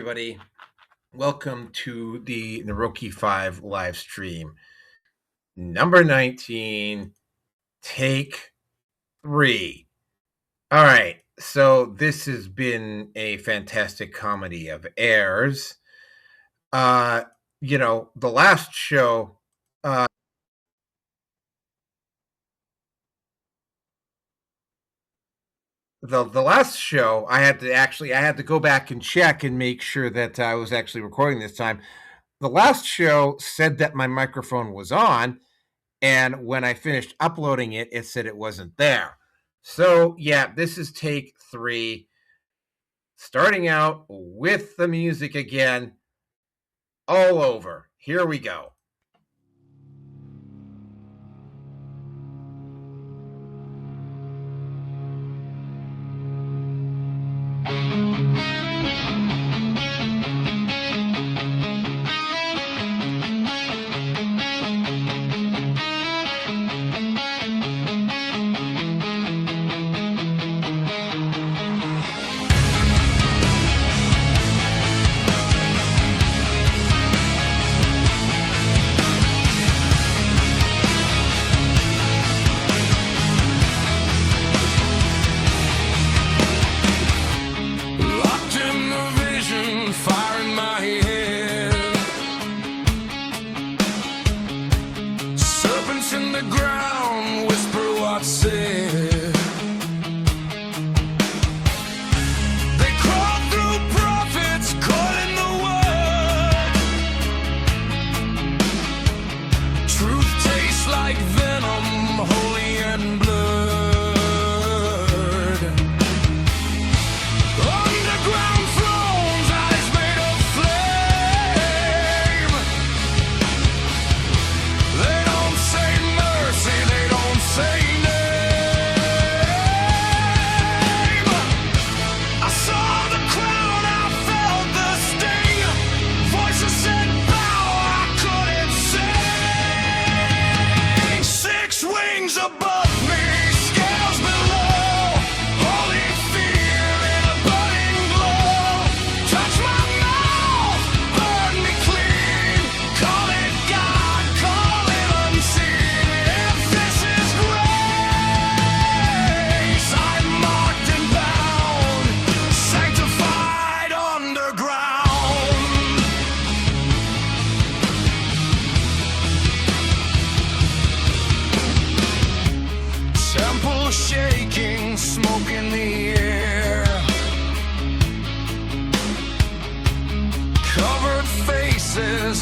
Everybody, welcome to the Neroke 5 live stream. Number 19, take 3. All right, so this has been a fantastic comedy of errors. The last show, the last show, I had to go back and check and make sure that I was actually recording this time. The last show said that my microphone was on, and when I finished uploading it, it said it wasn't there. So yeah, this is take 3. Starting out with the music again, all over. Here we go.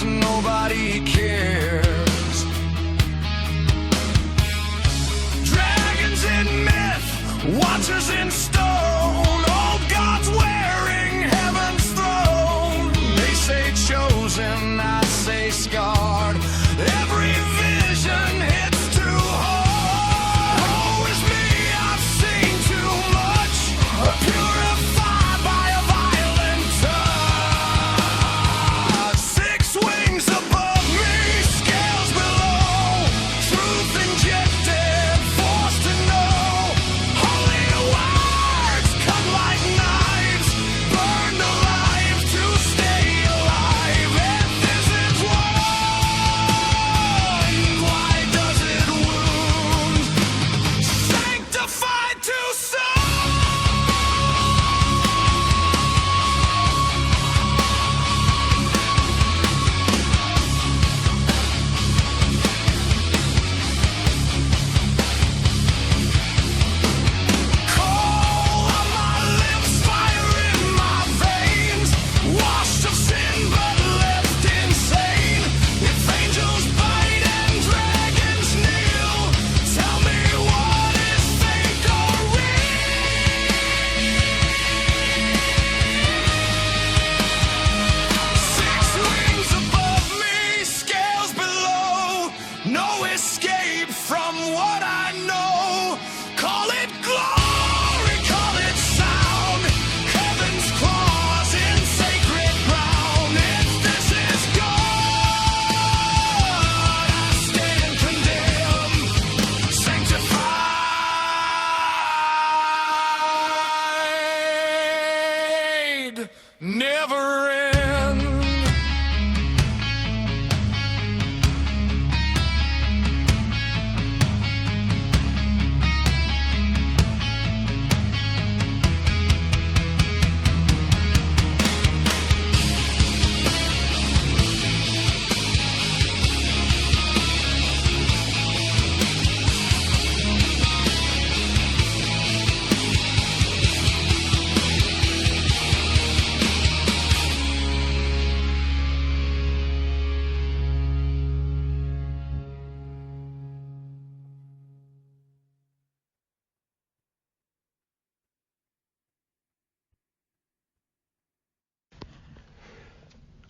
Nobody cares. Dragons in myth, watchers in stone, old gods wearing heaven's throne. They say chosen, I say scarred. Every vision hits too hard. Woe is me, I've seen too much. Purified by a violent touch. 6 wings above.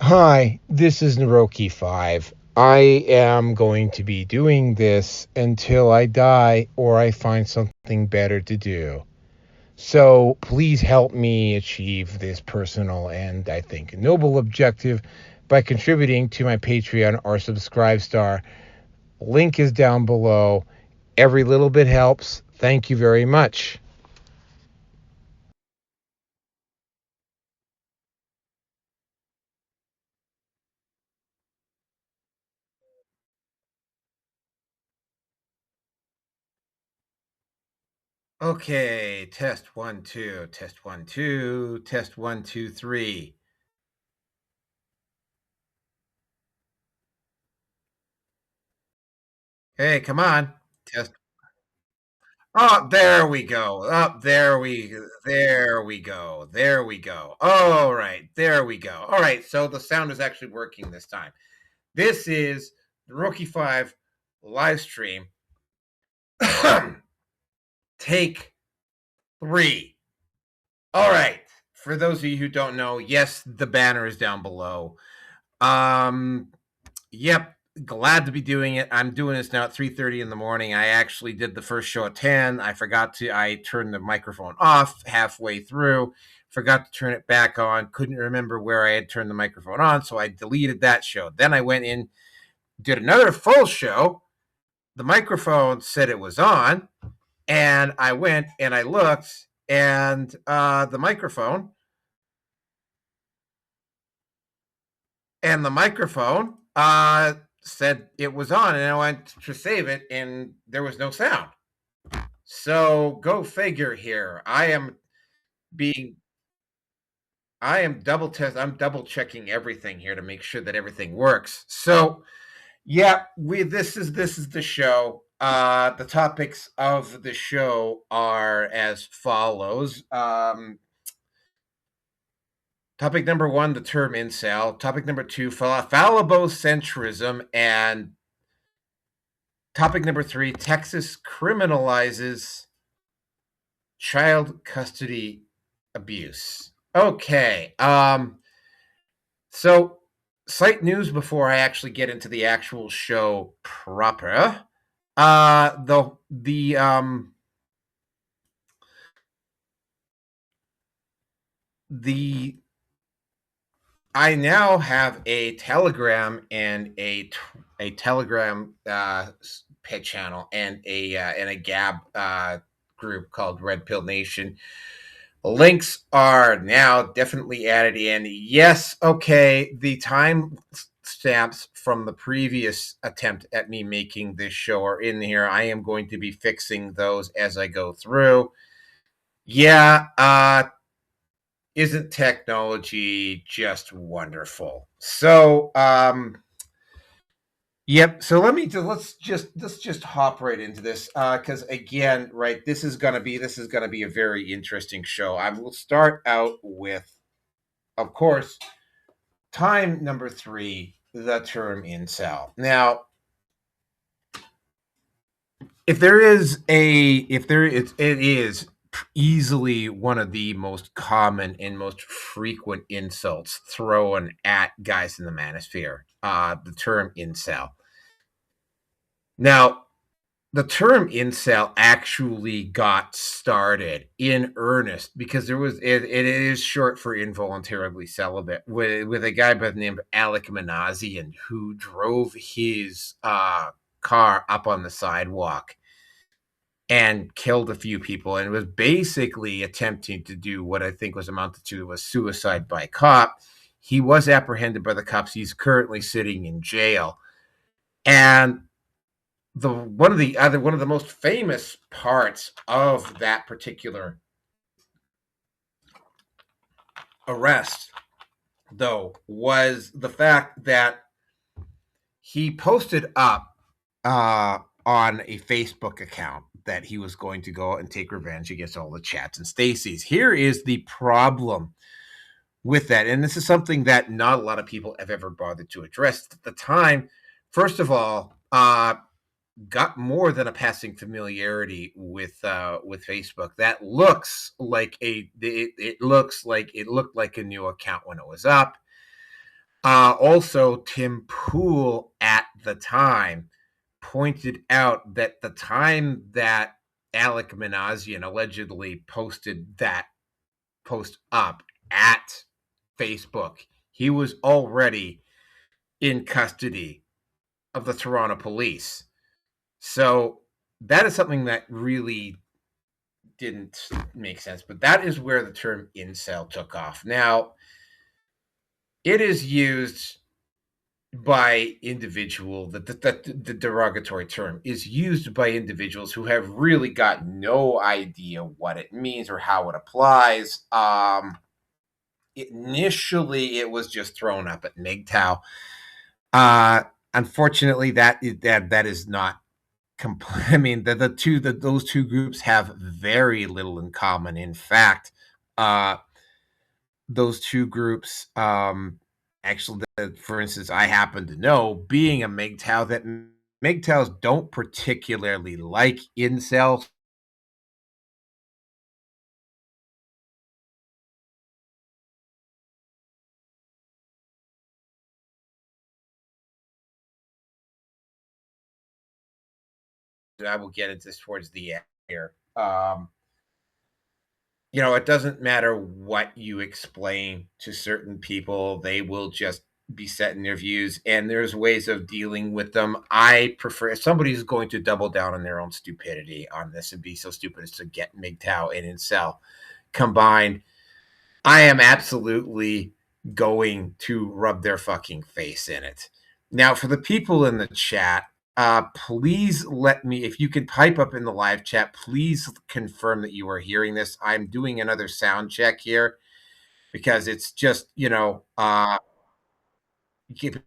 Hi, this is Neroke 5. I am going to be doing this until I die or I find something better to do. So please help me achieve this personal and, I think, noble objective by contributing to my Patreon or Subscribe Star. Link is down below. Every little bit helps. Thank you very much. Okay, test 1 2, test 1 2, test 1 2 3. Hey, come on. Test. Oh, there we go. Up there we go. There we go. All right, there we go. All right, so the sound is actually working this time. This is the Rookie 5 live stream. Take 3. All right. For those of you who don't know, yes, the banner is down below. Yep, glad to be doing it. I'm doing this now at 3:30 in the morning. I actually did the first show at 10. I turned the microphone off halfway through, forgot to turn it back on, couldn't remember where I had turned the microphone on, so I deleted that show. Then I went in, did another full show. The microphone said it was on, and I went and I looked, and the microphone said it was on, and I went to save it, and there was no sound. So go figure here. I'm double checking everything here to make sure that everything works. So yeah, this is the show. The topics of the show are as follows. Topic number 1, the term incel. Topic number 2, Phallabocentrism. And topic number 3, Texas criminalizes child custody abuse. Okay. So slight news before I actually get into the actual show proper. The I now have a Telegram and a Telegram pit channel and a Gab group called Red Pill Nation. Links are now definitely added in. Yes, okay, the time stamps from the previous attempt at me making this show are in here. I am going to be fixing those as I go through. Yeah, isn't technology just wonderful? So, yep. So let's just hop right into this because again, right, this is gonna be a very interesting show. I will start out with, of course, time number 3, the term incel. Now, it is easily one of the most common and most frequent insults thrown at guys in the manosphere. The term incel. Now, the term incel actually got started in earnest because it is short for involuntarily celibate with a guy by the name of Alec Manassian who drove his car up on the sidewalk and killed a few people and was basically attempting to do what I think was amounted to was suicide by cop. He was apprehended by the cops. He's currently sitting in jail. And one of the most famous parts of that particular arrest, though, was the fact that he posted up on a Facebook account that he was going to go and take revenge against all the Chats and Stacys. Here is the problem with that, and this is something that not a lot of people have ever bothered to address at the time. First of all, got more than a passing familiarity with Facebook. That looks like it looked like a new account when it was up. Also, Tim Pool at the time pointed out that the time that Alec Minassian allegedly posted that post up at Facebook, he was already in custody of the Toronto police. So that is something that really didn't make sense. But that is where the term incel took off. Now, it is used by the derogatory term is used by individuals who have really got no idea what it means or how it applies. Initially, it was just thrown up at MGTOW. Unfortunately, that is not complete. I mean, those two groups have very little in common. In fact, those two groups, actually, for instance, I happen to know, being a MGTOW, that MGTOWs don't particularly like incels. I will get into this towards the end here. It doesn't matter what you explain to certain people, they will just be set in their views, and there's ways of dealing with them. I prefer, if somebody's going to double down on their own stupidity on this and be so stupid as to get MGTOW and incel combined, I am absolutely going to rub their fucking face in it. Now, for the people in the chat, please let me, if you could pipe up in the live chat, please confirm that you are hearing this. I'm doing another sound check here because it's just,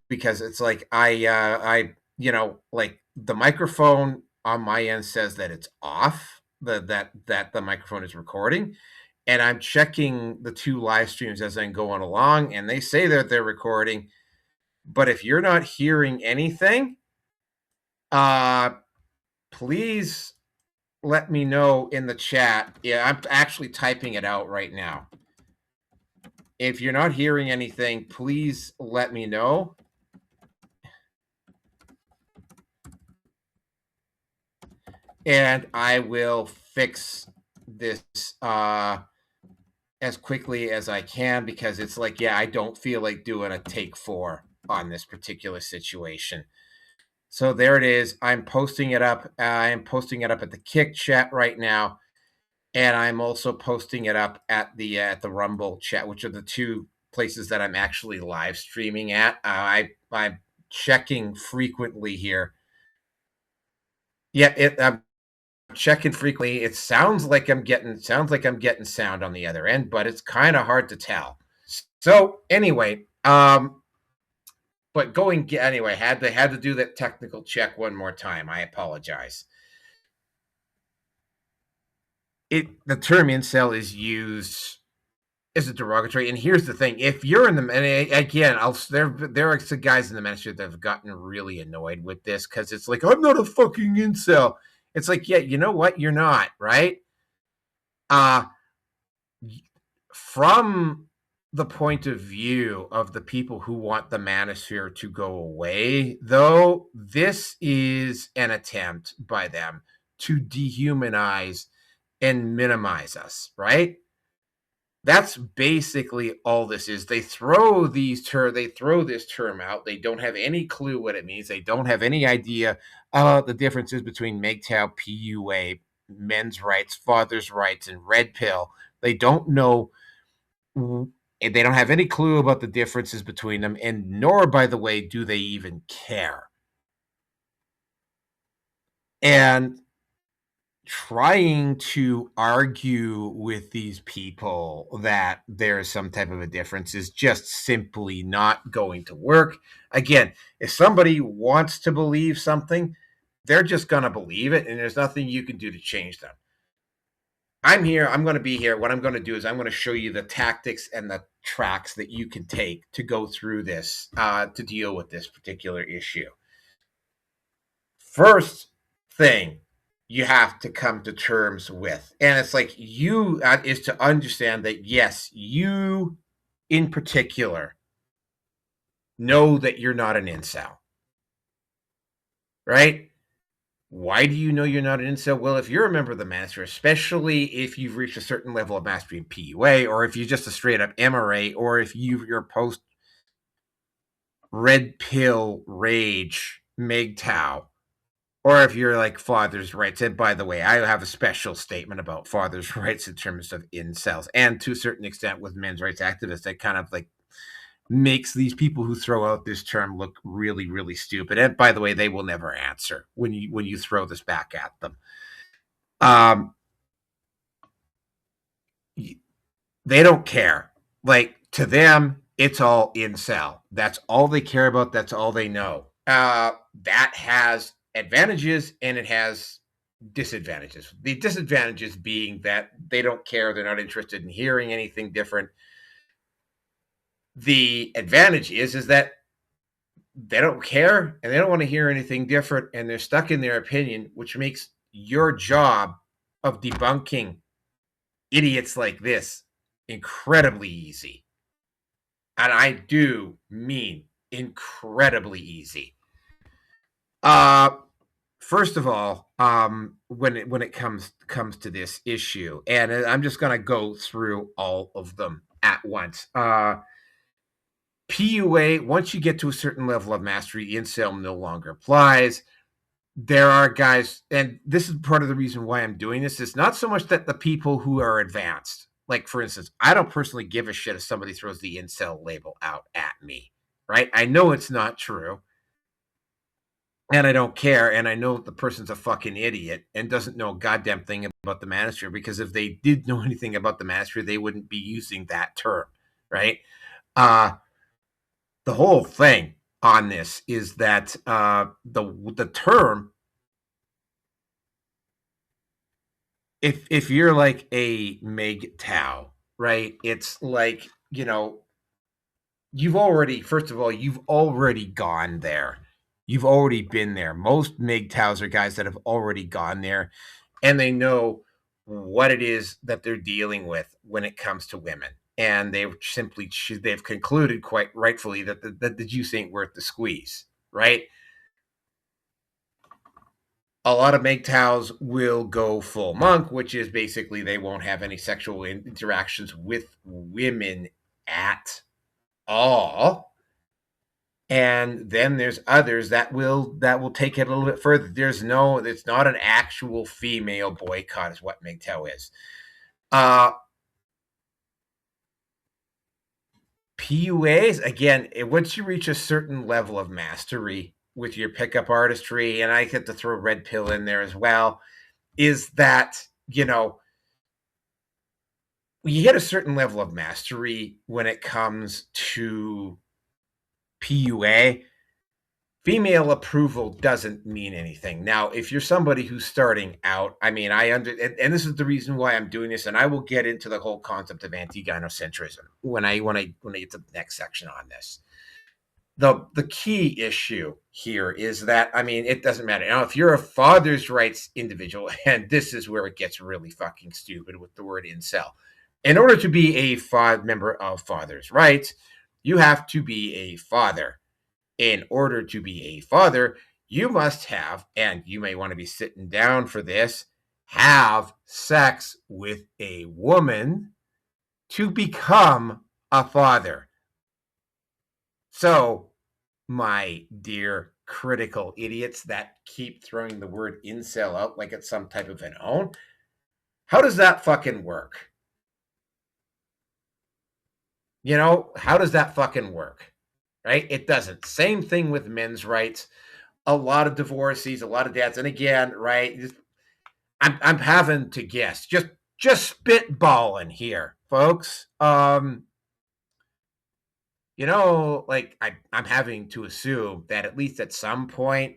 because it's like like the microphone on my end says that it's off, that the microphone is recording, and I'm checking the two live streams as I'm going along, and they say that they're recording. But if you're not hearing anything, please let me know in the chat. Yeah, I'm actually typing it out right now. If you're not hearing anything, please let me know. And I will fix this as quickly as I can, because it's like, yeah, I don't feel like doing a take 4 on this particular situation. So there it is. I'm posting it up. I am posting it up at the Kick chat right now, and I'm also posting it up at the Rumble chat, which are the two places that I'm actually live streaming at. I'm checking frequently here. Yeah, I'm checking frequently. It sounds like I'm getting sound on the other end, but it's kind of hard to tell. So anyway, but anyway, had to do that technical check one more time. I apologize. The term incel is used as a derogatory, and here's the thing: if you're in the, and again, there are some guys in the ministry that have gotten really annoyed with this, because it's like, I'm not a fucking incel. It's like, yeah, you know what? You're not, right? From the point of view of the people who want the manosphere to go away, though, this is an attempt by them to dehumanize and minimize us, right? That's basically all this is. They throw this term out. They don't have any clue what it means. They don't have any idea the differences between MGTOW, PUA, men's rights, father's rights, and red pill. They don't know. They don't have any clue about the differences between them, and nor, by the way, do they even care. And trying to argue with these people that there's some type of a difference is just simply not going to work. Again, if somebody wants to believe something, they're just going to believe it, and there's nothing you can do to change them. I'm here. I'm going to be here. What I'm going to do is I'm going to show you the tactics and the tracks that you can take to go through this, to deal with this particular issue. First thing you have to come to terms with, and it's like, is to understand that, yes, you in particular know that you're not an incel, right? Why do you know you're not an incel? Well, if you're a member of the master, especially if you've reached a certain level of mastery in PUA, or if you're just a straight up MRA, or if you're post red pill rage MGTOW, or if you're like father's rights. And by the way, I have a special statement about father's rights in terms of incels, and to a certain extent with men's rights activists. That kind of like makes these people who throw out this term look really, really stupid. And by the way, they will never answer when you throw this back at them. They don't care. Like, to them, it's all incel. That's all they care about. That's all they know. That has advantages and it has disadvantages. The disadvantages being that they don't care. They're not interested in hearing anything different. The advantage is that they don't care and they don't want to hear anything different, and they're stuck in their opinion, which makes your job of debunking idiots like this incredibly easy. And I do mean incredibly easy. First of all, when it comes to this issue, and I'm just going to go through all of them at once. PUA, once you get to a certain level of mastery, incel no longer applies. There are guys, and this is part of the reason why I'm doing this, is not so much that the people who are advanced, like for instance, I don't personally give a shit if somebody throws the incel label out at me, right? I know it's not true, and I don't care, and I know the person's a fucking idiot and doesn't know a goddamn thing about the manosphere, because if they did know anything about the manosphere, they wouldn't be using that term, right? The whole thing on this is that the term, if you're like a MGTOW, right? It's like, you've already, first of all, you've already gone there. You've already been there. Most MGTOWs are guys that have already gone there, and they know what it is that they're dealing with when it comes to women. And they've concluded quite rightfully that the juice ain't worth the squeeze, right? A lot of MGTOWs will go full monk, which is basically they won't have any sexual interactions with women at all. And then there's others that will take it a little bit further. It's not an actual female boycott is what MGTOW is. PUAs, again, once you reach a certain level of mastery with your pickup artistry, and I get to throw red pill in there as well, is that, you hit a certain level of mastery when it comes to PUA. Female approval doesn't mean anything. Now, if you're somebody who's starting out, I mean, and this is the reason why I'm doing this, and I will get into the whole concept of anti-gynocentrism when I get to the next section on this. The key issue here is that, I mean, it doesn't matter. Now, if you're a father's rights individual, and this is where it gets really fucking stupid with the word incel. In order to be a member of father's rights, you have to be a father. In order to be a father, you must have, and you may want to be sitting down for this, have sex with a woman to become a father. So, my dear critical idiots that keep throwing the word incel out like it's some type of an own, how does that fucking work? How does that fucking work? Right? It doesn't. Same thing with men's rights. A lot of divorcees, a lot of dads, and again, right? I'm having to guess, just spitballing here, folks. Like I'm having to assume that at least at some point,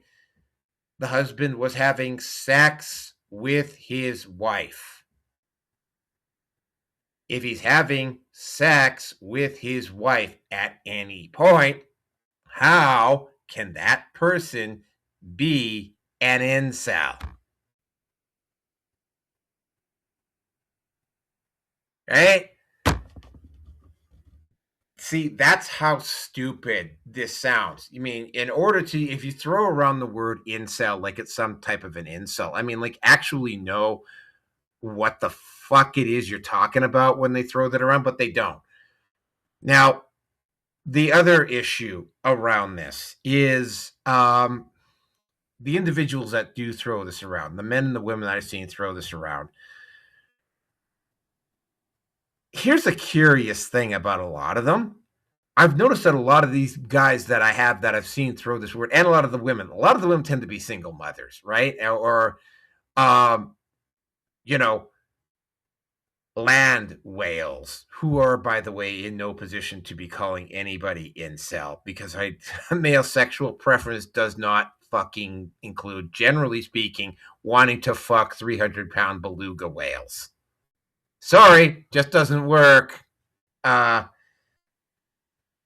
the husband was having sex with his wife. If he's having sex with his wife at any point, how can that person be an incel? Right? See, that's how stupid this sounds. You mean, in order to, if you throw around the word incel like it's some type of an insult, I mean, like, actually know what the fuck it is you're talking about when they throw that around, but they don't. Now, the other issue around this is the individuals that do throw this around, the men and the women that I've seen throw this around. Here's a curious thing about a lot of them. I've noticed that a lot of these guys that I've seen throw this word, and a lot of the women tend to be single mothers, right? Or, um, you know, land whales, who are, by the way, in no position to be calling anybody incel, because male sexual preference does not fucking include, generally speaking, wanting to fuck 300-pound beluga whales. Sorry, just doesn't work. So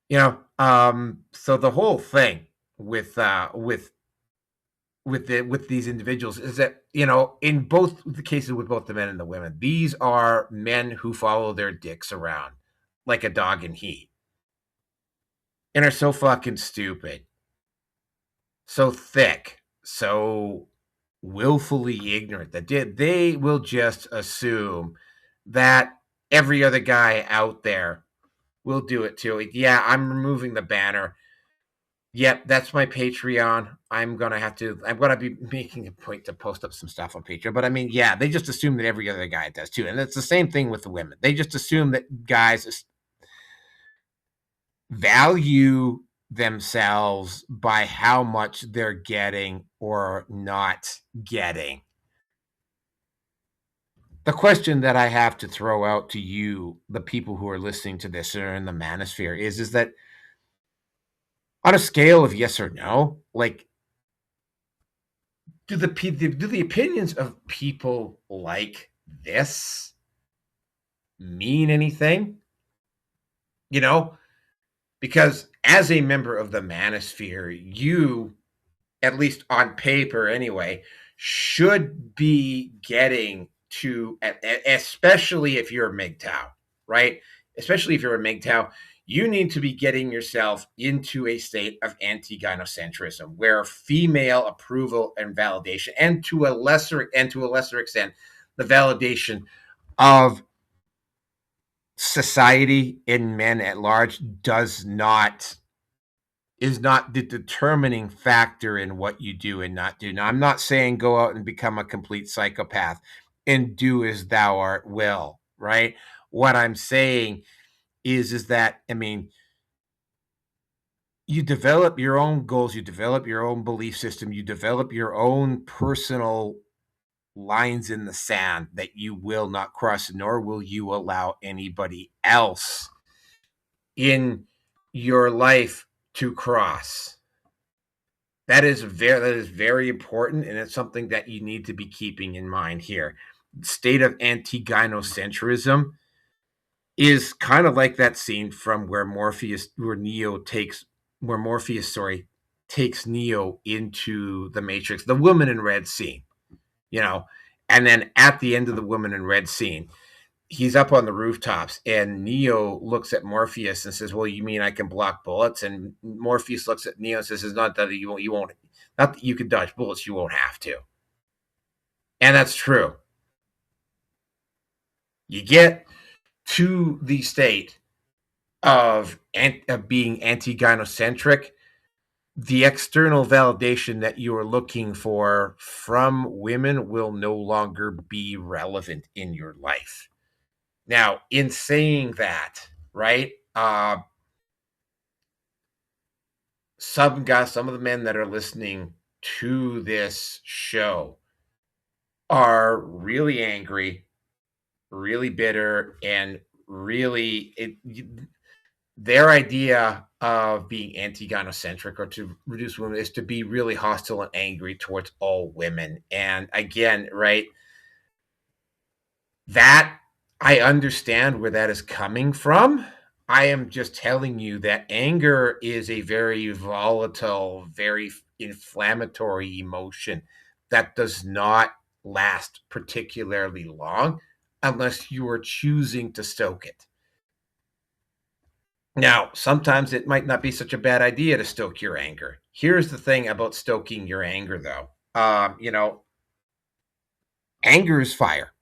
the whole thing with these individuals is that, in both the cases with both the men and the women, these are men who follow their dicks around like a dog in heat and are so fucking stupid, so thick, so willfully ignorant that they will just assume that every other guy out there will do it too. Yeah, I'm removing the banner. Yep, that's my Patreon. I'm gonna be making a point to post up some stuff on Patreon. But I mean, yeah, they just assume that every other guy does too. And it's the same thing with the women. They just assume that guys value themselves by how much they're getting or not getting. The question that I have to throw out to you, the people who are listening to this or in the manosphere, is that on a scale of yes or no, like, do the opinions of people like this mean anything? Because as a member of the manosphere, you, at least on paper anyway, should be getting to, especially if you're a MGTOW, right? Especially if you're a MGTOW, you need to be getting yourself into a state of anti-gynocentrism, where female approval and validation, and to a lesser extent, the validation of society and men at large is not the determining factor in what you do and not do. Now, I'm not saying go out and become a complete psychopath and do as thou art will, right? What I'm saying is that, I mean, you develop your own goals, you develop your own belief system, you develop your own personal lines in the sand that you will not cross, nor will you allow anybody else in your life to cross. That is very important, and it's something that you need to be keeping in mind here. The state of anti-gynocentrism is kind of like that scene from where Morpheus takes Neo into the Matrix, the woman in red scene, and then at the end of the woman in red scene, he's up on the rooftops, and Neo looks at Morpheus and says, "Well, you mean I can block bullets?" And Morpheus looks at Neo and says, "It's not that you won't, not that you can dodge bullets, you won't have to." And that's true. You get to the state of being anti-gynocentric, the external validation that you are looking for from women will no longer be relevant in your life. Now, in saying that, right, some of the men that are listening to this show are really angry, really bitter, and their idea of being anti-gynocentric or to reduce women is to be really hostile and angry towards all women. And again, right, that I understand where that is coming from. I am just telling you that anger is a very volatile, very inflammatory emotion that does not last particularly long unless you are choosing to stoke it. Now, sometimes it might not be such a bad idea to stoke your anger. Here's the thing about stoking your anger, though. Anger is fire.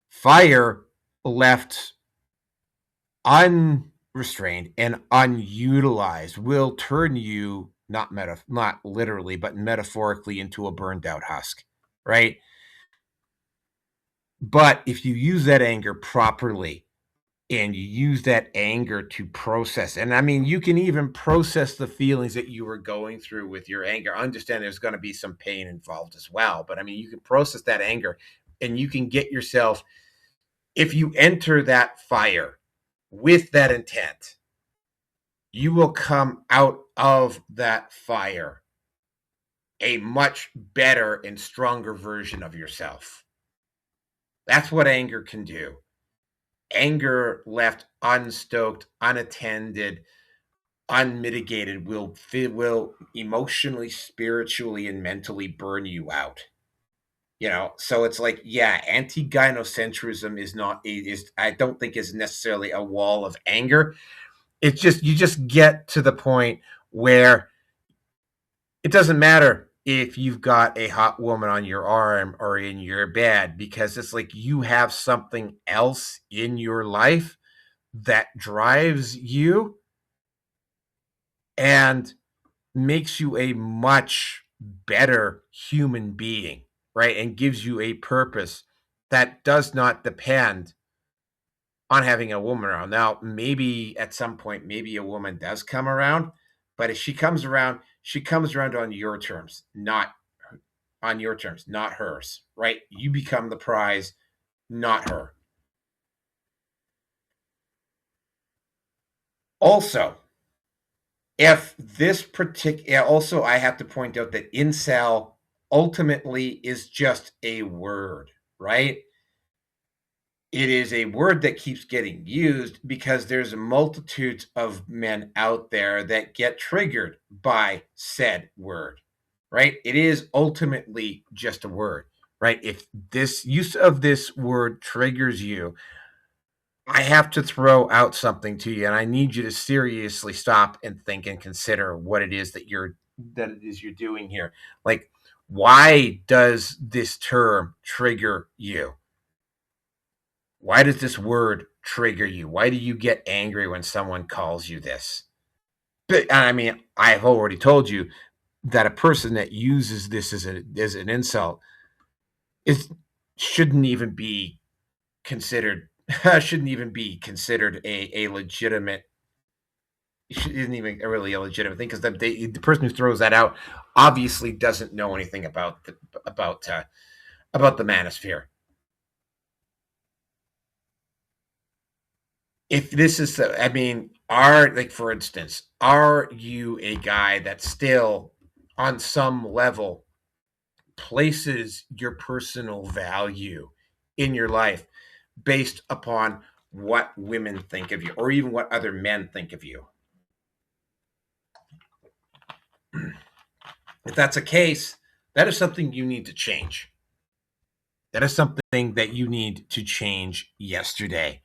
Fire left unrestrained and unutilized will turn you not literally, but metaphorically into a burned out husk, right? But if you use that anger properly and you use that anger to process, and I mean, you can even process the feelings that you were going through with your anger. Understand there's going to be some pain involved as well, but I mean, you can process that anger and you can get yourself, if you enter that fire with that intent, you will come out of that fire a much better and stronger version of yourself. That's what anger can do. Anger left unstoked, unattended, unmitigated will emotionally, spiritually, and mentally burn you out. So it's like, yeah, anti-gynocentrism is I don't think is necessarily a wall of anger. It's just you just get to the point where it doesn't matter if you've got a hot woman on your arm or in your bed, because it's like you have something else in your life that drives you and makes you a much better human being, right? And gives you a purpose that does not depend on having a woman around. Now, maybe at some point, maybe a woman does come around, but if she comes around on your terms, not hers, right? You become the prize, not her. Also, if this particular, also, I have to point out that incel ultimately is just a word, right? It is a word that keeps getting used because there's multitudes of men out there that get triggered by said word, right? It is ultimately just a word, right? If this use of this word triggers you, I have to throw out something to you, and I need you to seriously stop and think and consider what it is you're doing here. Like, why does this term trigger you? Why does this word trigger you? Why do you get angry when someone calls you this? But I mean, I've already told you that a person that uses this as an insult is shouldn't even be considered shouldn't even be considered a legitimate, isn't even really a legitimate thing, because the person who throws that out obviously doesn't know anything about the manosphere. If this is I mean, for instance, are you a guy that still on some level places your personal value in your life based upon what women think of you or even what other men think of you? If that's a case, that is something you need to change. That is something that you need to change yesterday.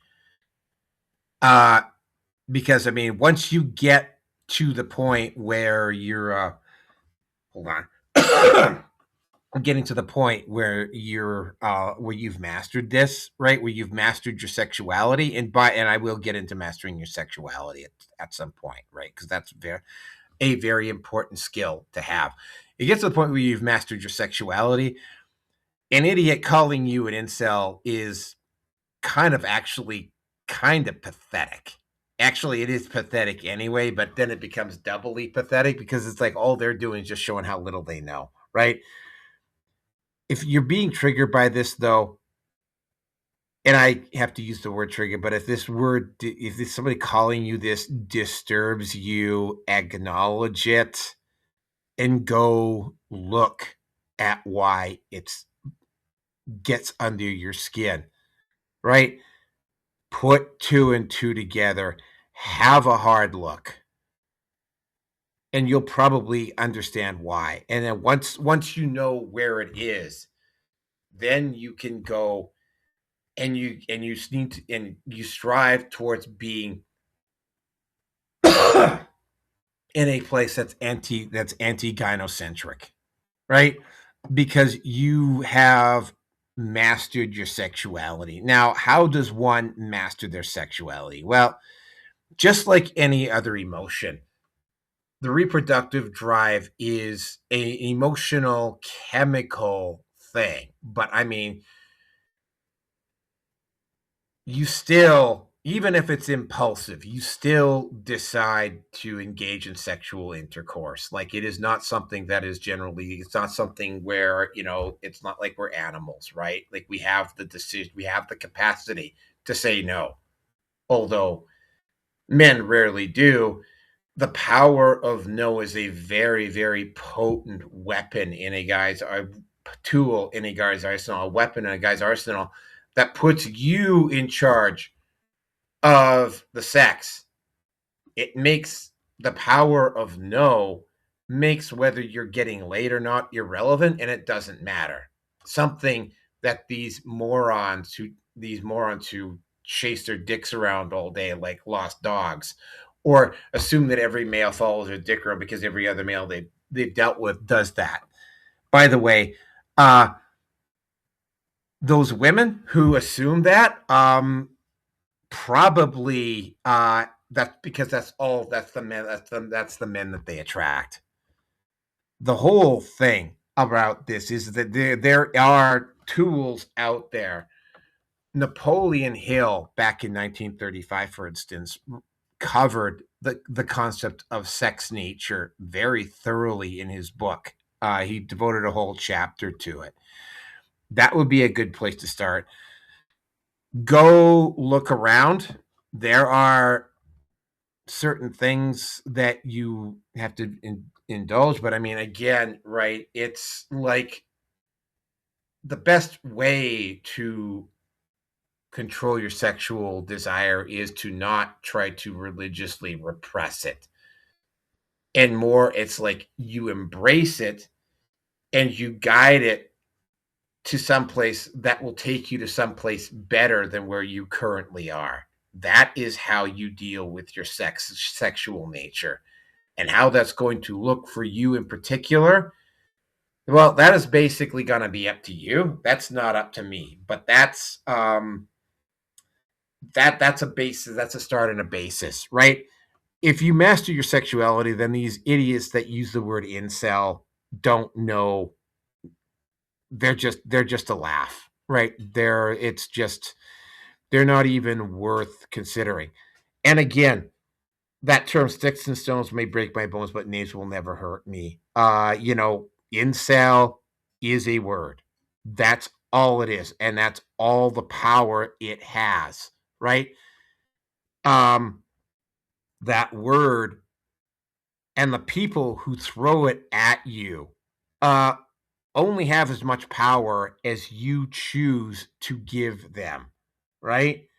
Because I mean, once you get to the point where you're hold on. Getting to the point where where you've mastered this, right? Where you've mastered your sexuality, and I will get into mastering your sexuality at some point, right? Because that's a very important skill to have. It gets to the point where you've mastered your sexuality. An idiot calling you an incel is actually kind of pathetic. Actually, it is pathetic anyway, but then it becomes doubly pathetic because it's like all they're doing is just showing how little they know, right? If you're being triggered by this, though, and I have to use the word trigger, but if somebody calling you this disturbs you, acknowledge it and go look at why it gets under your skin, right? Put two and two together, have a hard look, and you'll probably understand why. And then once you know where it is, then you can go and you strive towards being in a place that's anti-gynocentric, right? Because you have mastered your sexuality. Now, how does one master their sexuality? Well, just like any other emotion, the reproductive drive is a emotional chemical thing. But I mean, you still, even if it's impulsive, you still decide to engage in sexual intercourse. Like, it is not something that is generally, it's not something where, it's not like we're animals, right? Like, we have the decision, we have the capacity to say no, although men rarely do. The power of no is a very, very potent weapon in a guy's tool in a guy's arsenal, a weapon in a guy's arsenal that puts you in charge of the sex. It makes the power of no makes whether you're getting laid or not irrelevant, and it doesn't matter. Something that these morons who chase their dicks around all day like lost dogs, or assume that every male follows their dick around because every other male they've dealt with does that. By the way, those women who assume that, probably that's because that's the men that's the men that they attract. The whole thing about this is that there are tools out there. Napoleon Hill, back in 1935, for instance, covered the concept of sex nature very thoroughly in his book. He devoted a whole chapter to it. That would be a good place to start. Go look around. There are certain things that you have to indulge, but I mean, again, right, it's like the best way to control your sexual desire is to not try to religiously repress it, and more, it's like you embrace it and you guide it to some place that will take you to some place better than where you currently are. That is how you deal with your sexual nature. And how that's going to look for you in particular, well, that is basically going to be up to you. That's not up to me. But that's that's a basis. That's a start and a basis, right? If you master your sexuality, then these idiots that use the word incel don't know. They're just a laugh, right? They're not even worth considering. And again, that term, sticks and stones may break my bones, but names will never hurt me. Incel is a word. That's all it is, and that's all the power it has, right? That word and the people who throw it at you uh only have as much power as you choose to give them, right?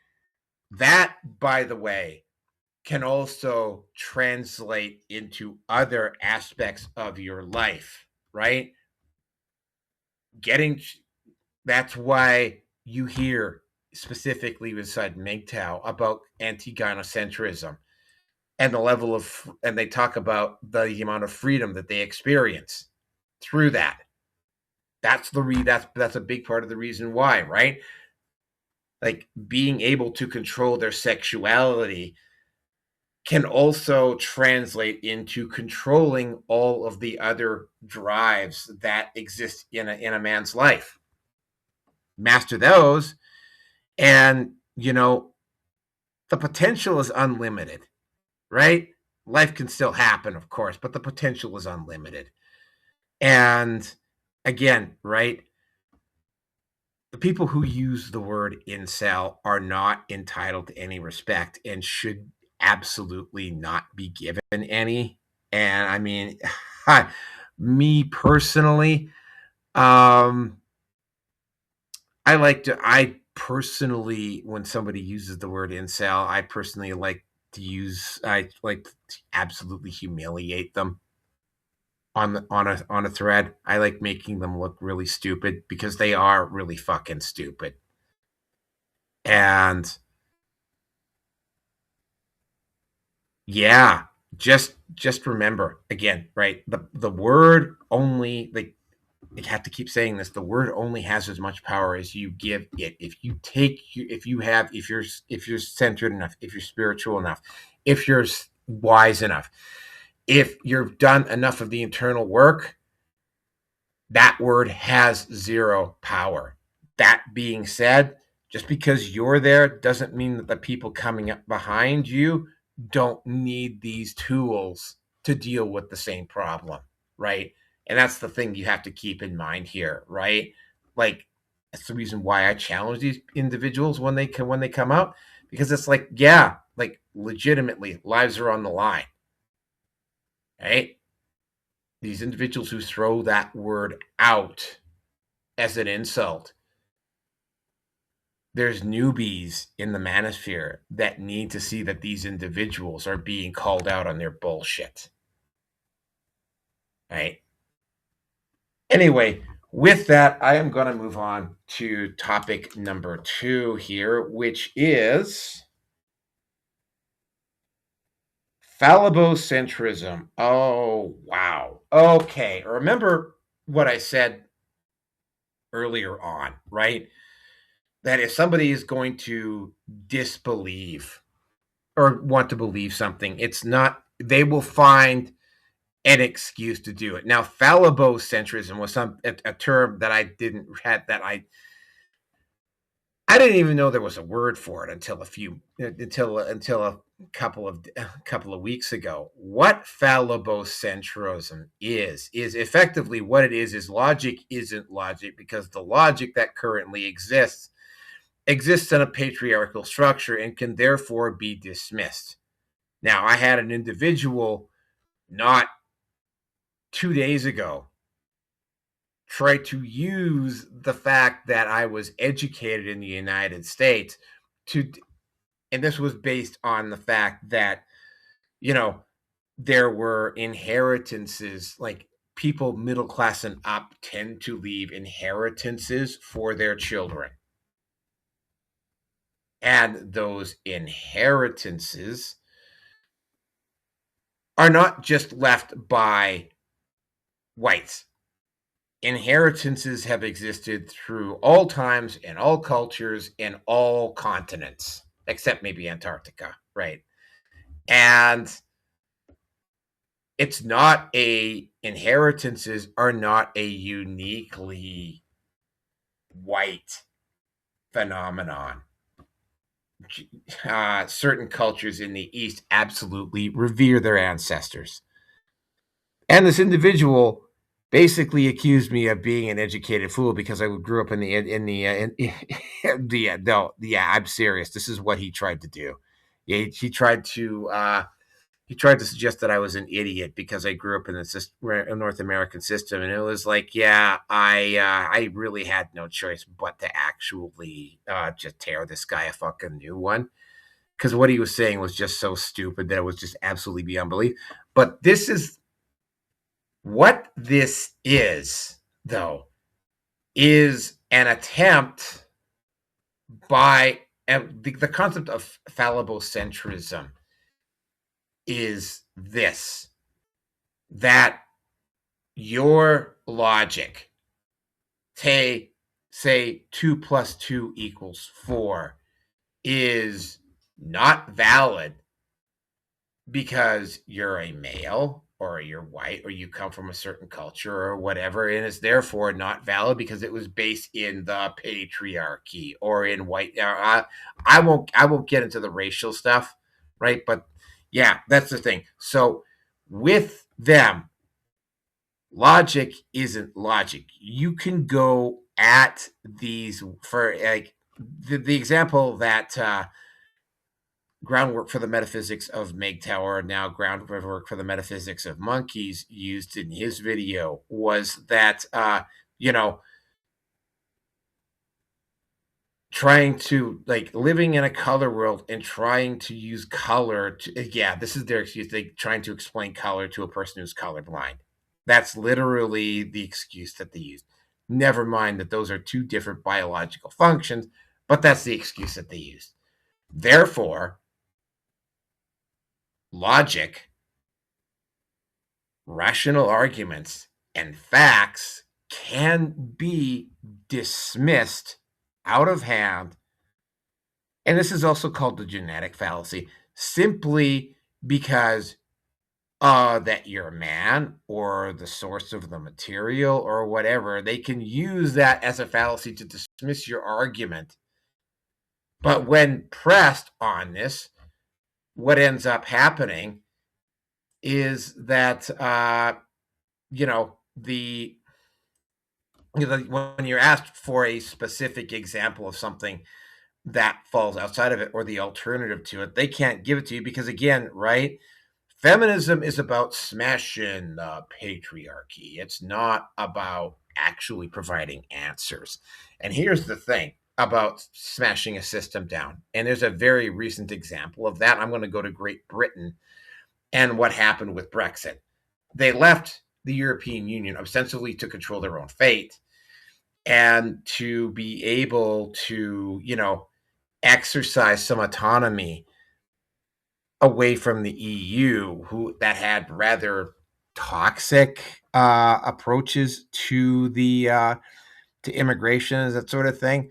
That, by the way, can also translate into other aspects of your life, right? Getting That's why you hear specifically inside MGTOW about anti-gynocentrism and the level of, and they talk about the amount of freedom that they experience through that. That's a big part of the reason why, right? Like, being able to control their sexuality can also translate into controlling all of the other drives that exist in a man's life. Master those, and the potential is unlimited, right? Life can still happen, of course, but the potential is unlimited. And again, right, the people who use the word incel are not entitled to any respect and should absolutely not be given any. And I mean, me personally, I personally, when somebody uses the word incel, I like to absolutely humiliate them on a thread. I like making them look really stupid because they are really fucking stupid. And yeah, just remember again, right? The word only, like, I have to keep saying this, the word only has as much power as you give it. If you take, if you have, if you're centered enough, if you're spiritual enough, if you're wise enough, if you've done enough of the internal work, that word has zero power. That being said, just because you're there doesn't mean that the people coming up behind you don't need these tools to deal with the same problem, right? And that's the thing you have to keep in mind here, right? Like, that's the reason why I challenge these individuals when they come out, because it's like, yeah, like, legitimately lives are on the line, right? These individuals who throw that word out as an insult, there's newbies in the manosphere that need to see that these individuals are being called out on their bullshit. Right? Anyway, with that, I am going to move on to topic number 2 here, which is Phallabocentrism. Oh, wow. Okay. Remember what I said earlier on, right? That if somebody is going to disbelieve or want to believe something, it's not, they will find an excuse to do it. Now, Phallabocentrism was a term that I didn't had that I didn't even know there was a word for it until a couple of weeks ago. What Phallabocentrism is effectively what it is logic isn't logic, because the logic that currently exists in a patriarchal structure and can therefore be dismissed. Now, I had an individual not 2 days ago try to use the fact that I was educated in the United States to, and this was based on the fact that, you know, there were inheritances, like, people middle class and up tend to leave inheritances for their children. And those inheritances are not just left by whites. Inheritances have existed through all times and all cultures in all continents, except maybe Antarctica, right? And it's not inheritances are not a uniquely white phenomenon. Certain cultures in the East absolutely revere their ancestors. And this individual basically accused me of being an educated fool because I grew up I'm serious. This is what he tried to do. He tried to suggest that I was an idiot because I grew up in a North American system, and it was like, yeah, I really had no choice but to actually just tear this guy a fucking new one, because what he was saying was just so stupid that it was just absolutely beyond belief. But this is what this is, though, is an attempt by the concept of Phallabocentrism is this, that your logic, say 2 plus 2 equals 4, is not valid because you're a male or you're white or you come from a certain culture or whatever, and it's therefore not valid because it was based in the patriarchy or in white. I won't get into the racial stuff, right? But yeah, that's the thing. So with them, logic isn't logic. You can go at these for, like, the example that groundwork for the metaphysics of MGTOW, now groundwork for the metaphysics of monkeys, used in his video was that, you know, trying to, like, living in a color world and trying to use color to, yeah, this is their excuse. They trying to explain color to a person who's colorblind. That's literally the excuse that they use. Never mind that those are two different biological functions, but that's the excuse that they use. Therefore, logic rational arguments and facts can be dismissed out of hand. And this is also called the genetic fallacy, simply because that you're a man or the source of the material or whatever. They can use that as a fallacy to dismiss your argument. But when pressed on this, what ends up happening is that when you're asked for a specific example of something that falls outside of it or the alternative to it, they can't give it to you because, again, right, feminism is about smashing the patriarchy. It's not about actually providing answers. And here's the thing about smashing a system down, and there's a very recent example of that. I'm going to go to Great Britain and what happened with Brexit. They left the European Union ostensibly to control their own fate and to be able to, exercise some autonomy away from the EU, that had rather toxic approaches to to immigration, that sort of thing.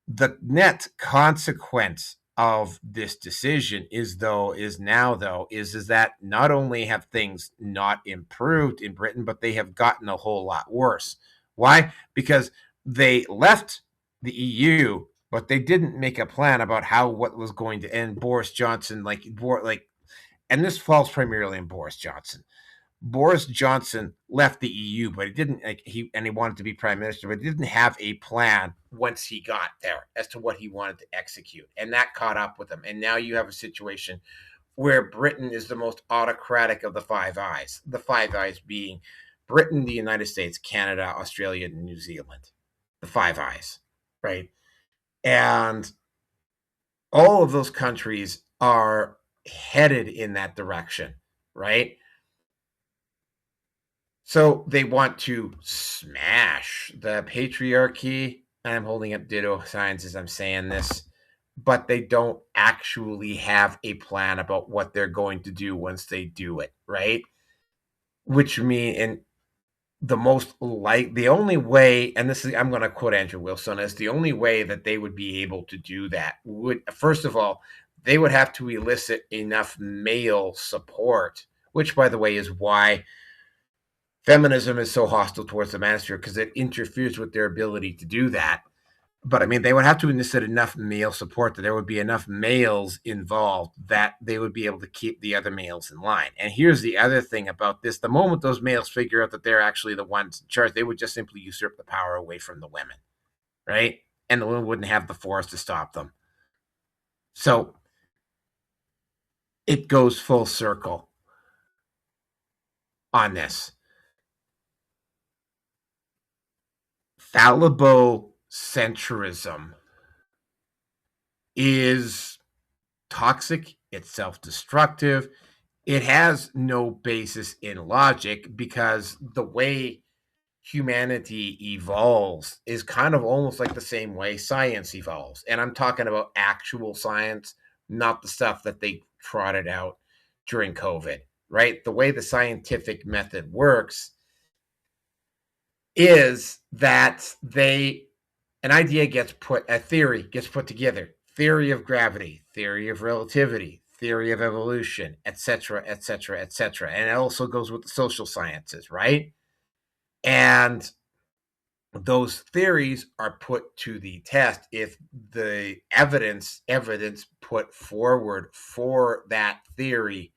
The net consequence of this decision is that not only have things not improved in Britain, but they have gotten a whole lot worse. Why? Because they left the EU, but they didn't make a plan about what was going to end. Boris Johnson, and this falls primarily in Boris Johnson. Boris Johnson left the EU, but he wanted to be prime minister, but he didn't have a plan once he got there as to what he wanted to execute. And that caught up with him. And now you have a situation where Britain is the most autocratic of the Five Eyes. The Five Eyes being Britain, the United States, Canada, Australia, and New Zealand. The Five Eyes, right? And all of those countries are headed in that direction, right? So they want to smash the patriarchy. I'm holding up ditto signs as I'm saying this, but they don't actually have a plan about what they're going to do once they do it, right? Which means, and the only way, and this is, I'm going to quote Andrew Wilson, as the only way that they would be able to do that would, first of all, they would have to elicit enough male support, which, by the way, is why feminism is so hostile towards the manosphere, because it interferes with their ability to do that. But I mean, they would have to elicit enough male support that there would be enough males involved that they would be able to keep the other males in line. And here's the other thing about this. The moment those males figure out that they're actually the ones in charge, they would just simply usurp the power away from the women, right? And the women wouldn't have the force to stop them. So it goes full circle on this. Phallabocentrism is toxic, it's self-destructive, it has no basis in logic, because the way humanity evolves is kind of almost like the same way science evolves. And I'm talking about actual science, not the stuff that they trotted out during COVID, right? The way the scientific method works is that a theory gets put together. Theory of gravity, theory of relativity, theory of evolution, etc., etc., etc. And it also goes with the social sciences, right? And those theories are put to the test if the evidence put forward for that theory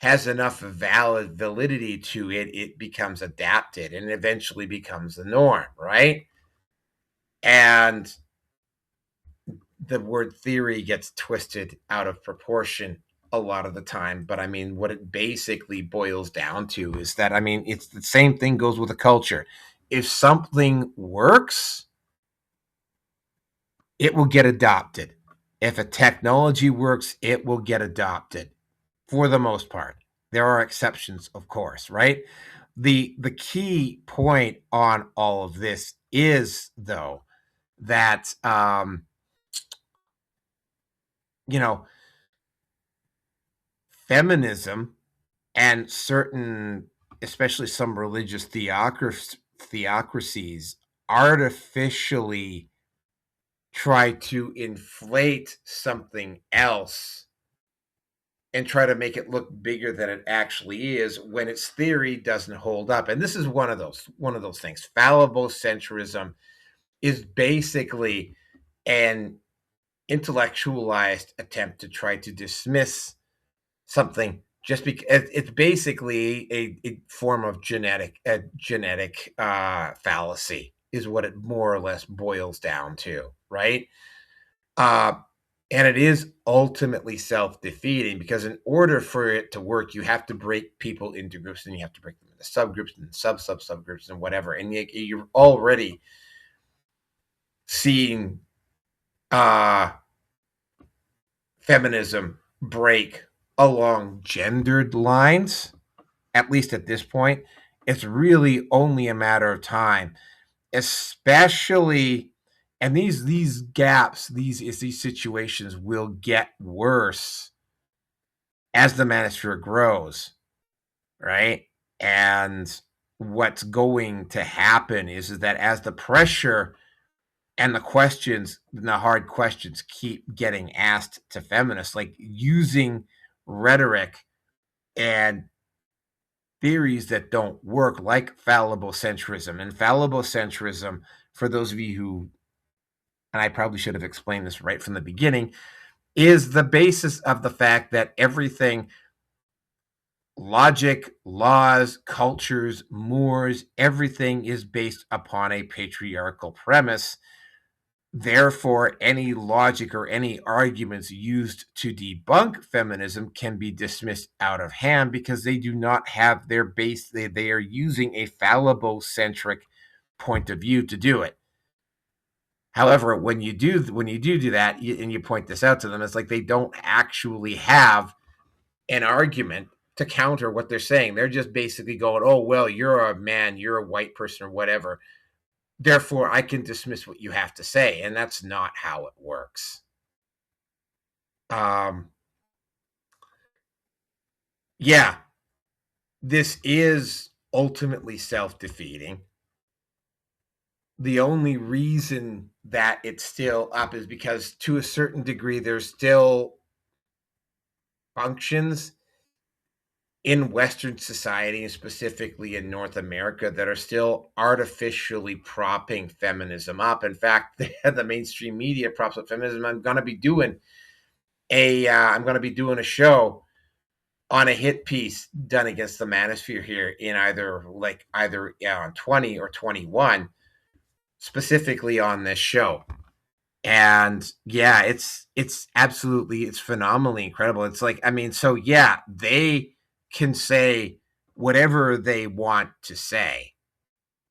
has enough validity to it, it becomes adapted and eventually becomes the norm, right? And the word theory gets twisted out of proportion a lot of the time. But I mean, what it basically boils down to is that, I mean, it's the same thing goes with a culture. If something works, it will get adopted. If a technology works, it will get adopted for the most part. There are exceptions, of course, right? The key point on all of this is, though, that feminism and certain, especially some religious theocracies, artificially try to inflate something else and try to make it look bigger than it actually is when its theory doesn't hold up. And this is one of those things. Phallabocentrism is basically an intellectualized attempt to try to dismiss something just because it's basically a form of genetic fallacy is what it more or less boils down to, right? Uh, and it is ultimately self-defeating because in order for it to work, you have to break people into groups, and you have to break them into subgroups and subgroups and whatever. And you're already seeing feminism break along gendered lines, at least at this point. It's really only a matter of time, especially, and these gaps, these situations will get worse as the manosphere grows, right? And what's going to happen is that as the pressure and the hard questions keep getting asked to feminists, like using rhetoric and theories that don't work, like phallobocentrism. And phallobocentrism, for those of you who, and I probably should have explained this right from the beginning, is the basis of the fact that everything, logic, laws, cultures, mores, everything is based upon a patriarchal premise. Therefore, any logic or any arguments used to debunk feminism can be dismissed out of hand because they do not have their base. They are using a fallible-centric point of view to do it. However, when you do that, and you point this out to them, it's like they don't actually have an argument to counter what they're saying. They're just basically going, "Oh, well, you're a man, you're a white person, or whatever. Therefore, I can dismiss what you have to say," and that's not how it works. Yeah, this is ultimately self-defeating. The only reason that it's still up is because, to a certain degree, there's still functions in Western society, and specifically in North America, that are still artificially propping feminism up. In fact, the mainstream media props up feminism. I'm going to be doing a show on a hit piece done against the manosphere here in either on 20 or 21, specifically on this show. And yeah, it's absolutely, it's phenomenally incredible. It's like, I mean, so yeah, they can say whatever they want to say.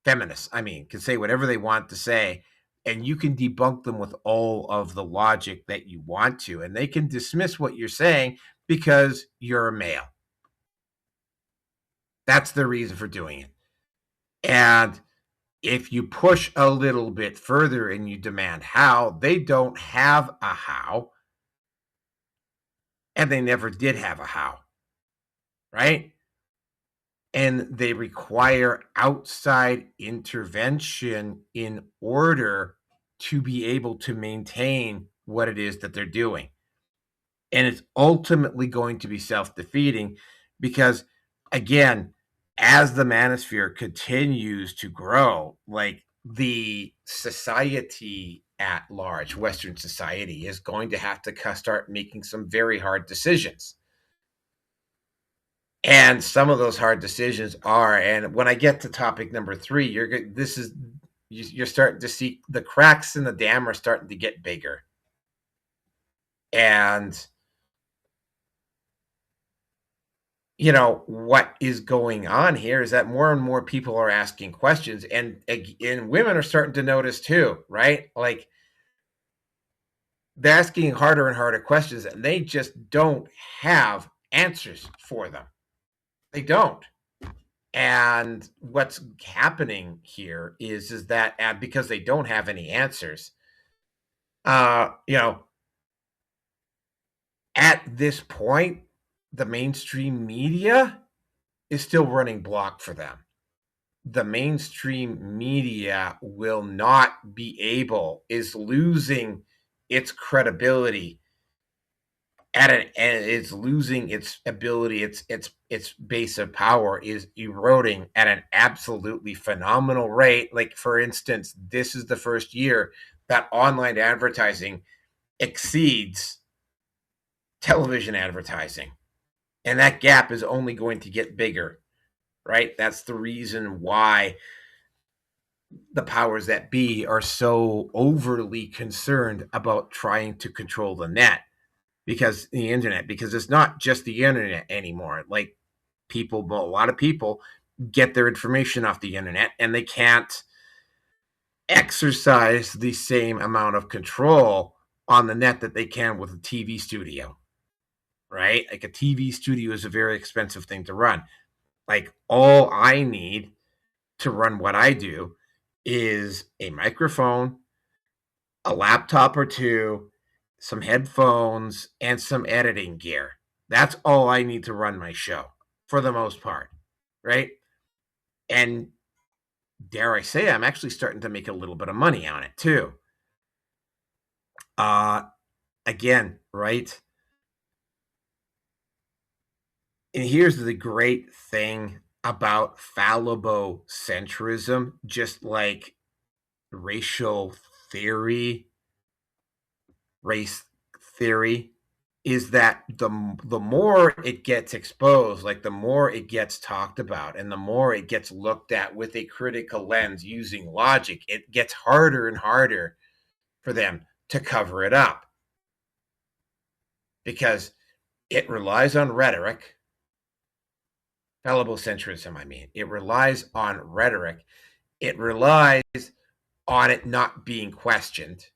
Feminists, I mean, can say whatever they want to say, and you can debunk them with all of the logic that you want to, and they can dismiss what you're saying because you're a male. That's the reason for doing it. And if you push a little bit further and you demand how, they don't have a how. And they never did have a how. Right? And they require outside intervention in order to be able to maintain what it is that they're doing. And it's ultimately going to be self-defeating because, again, as the manosphere continues to grow, like the society at large, Western society, is going to have to start making some very hard decisions. And some of those hard decisions are, and when I get to topic number 3, you're starting to see the cracks in the dam are starting to get bigger. And what is going on here is that more and more people are asking questions, and women are starting to notice too, right? Like, they're asking harder and harder questions, and they just don't have answers for them. They don't. And what's happening here is that because they don't have any answers, at this point, the mainstream media is still running block for them. The mainstream media will not be able, is losing its credibility and it's losing its ability, its base of power is eroding at an absolutely phenomenal rate. Like, for instance, this is the first year that online advertising exceeds television advertising, and that gap is only going to get bigger, right? That's the reason why the powers that be are so overly concerned about trying to control the net, because the internet, because it's not just the internet anymore. Like, a lot of people get their information off the internet, and they can't exercise the same amount of control on the net that they can with a TV studio, right? Like, a TV studio is a very expensive thing to run. Like, all I need to run what I do is a microphone, a laptop or two, some headphones, and some editing gear. That's all I need to run my show for the most part, right? And dare I say, I'm actually starting to make a little bit of money on it too. Again, right? And here's the great thing about Phallabocentrism, just like racial theory, race theory, is that the more it gets exposed, like the more it gets talked about and the more it gets looked at with a critical lens using logic, it gets harder and harder for them to cover it up, because it relies on rhetoric. Phallabocentrism, I mean, it relies on rhetoric. It relies on it not being questioned.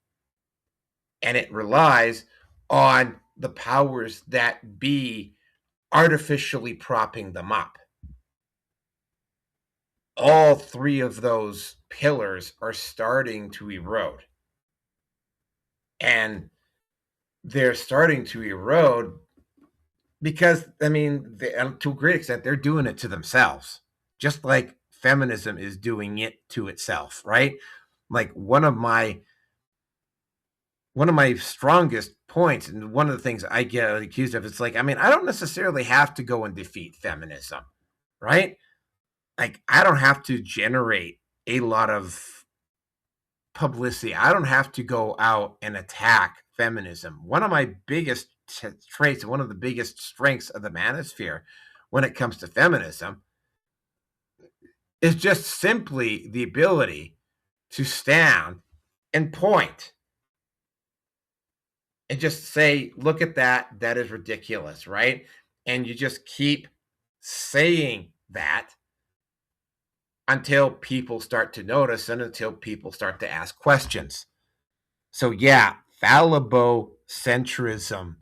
And it relies on the powers that be artificially propping them up. All three of those pillars are starting to erode. And they're starting to erode because, I mean, to a great extent, they're doing it to themselves, just like feminism is doing it to itself, right? Like, one of my strongest points, and one of the things I get accused of, it's like, I mean, I don't necessarily have to go and defeat feminism, right? Like, I don't have to generate a lot of publicity. I don't have to go out and attack feminism. One of my biggest traits, one of the biggest strengths of the manosphere when it comes to feminism, is just simply the ability to stand and point and just say, look at that, that is ridiculous, right? And you just keep saying that until people start to notice and until people start to ask questions. So yeah, Phallabocentrism.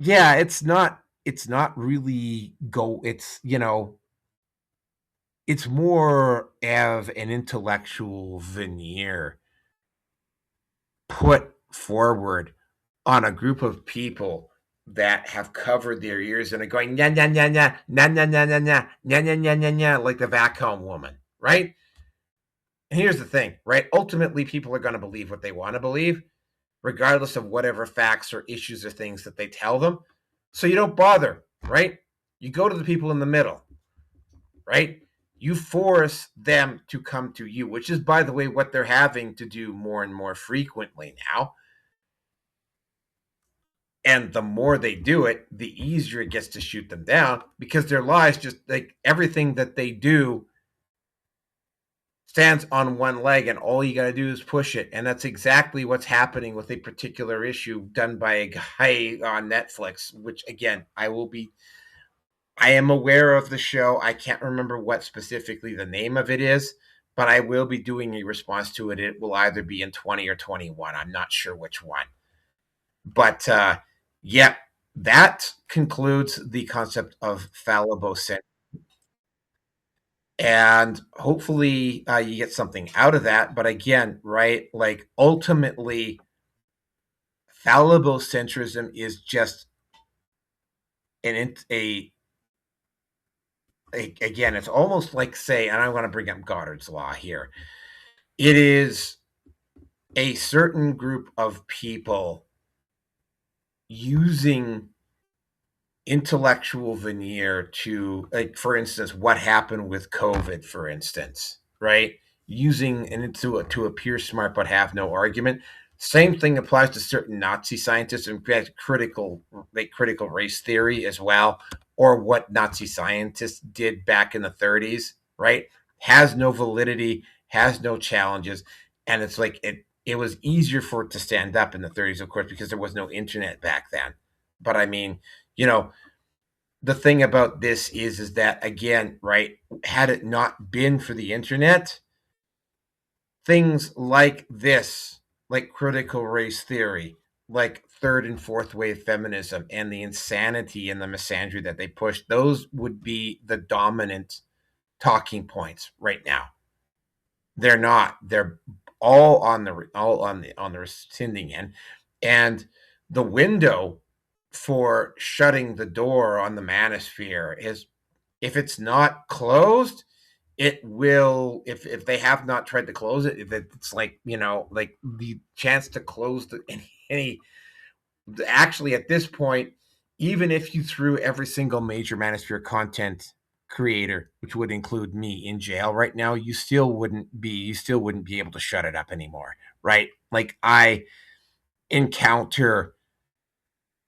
Yeah, it's not really it's, it's more of an intellectual veneer put forward on a group of people that have covered their ears and are going, nya, nya, nya, nya, nya, nya, nya, nya, nya, nya, nya, nya, nya, nya, like the vac home woman, right? And here's the thing, right? Ultimately, people are going to believe what they want to believe, regardless of whatever facts or issues or things that they tell them. So you don't bother, right? You go to the people in the middle, right? You force them to come to you, which is, by the way, what they're having to do more and more frequently now. And the more they do it, the easier it gets to shoot them down, because their lies, just like everything that they do, stands on one leg, and all you got to do is push it. And that's exactly what's happening with a particular issue done by a guy on Netflix, which, again, I am aware of the show. I can't remember what specifically the name of it is, but I will be doing a response to it. It will either be in 20 or 21. I'm not sure which one. But yeah, that concludes the concept of Phallobocentrism. And hopefully you get something out of that. But again, right, like, ultimately, Phallobocentrism is just a again, it's almost like, say, and I want to bring up Goddard's law here. It is a certain group of people using intellectual veneer to, like, for instance, what happened with COVID, for instance, right? Using and to appear smart but have no argument. Same thing applies to certain Nazi scientists and critical race theory as well, or what Nazi scientists did back in the 30s, right? Has no validity, has no challenges, and it's like it was easier for it to stand up in the 30s, of course, because there was no internet back then. But I mean, you know, the thing about this is that, again, right, had it not been for the internet, things like this, like critical race theory, like third and fourth wave feminism, and the insanity and the misandry that they push, those would be the dominant talking points right now. They're not. They're all on the rescinding end, and the window for shutting the door on the manosphere is, if it's not closed, it will, if they have not tried to close it, if it's like, like the chance to close any actually at this point, even if you threw every single major manosphere content creator, which would include me, in jail right now, you still wouldn't be able to shut it up anymore, right? Like, I encounter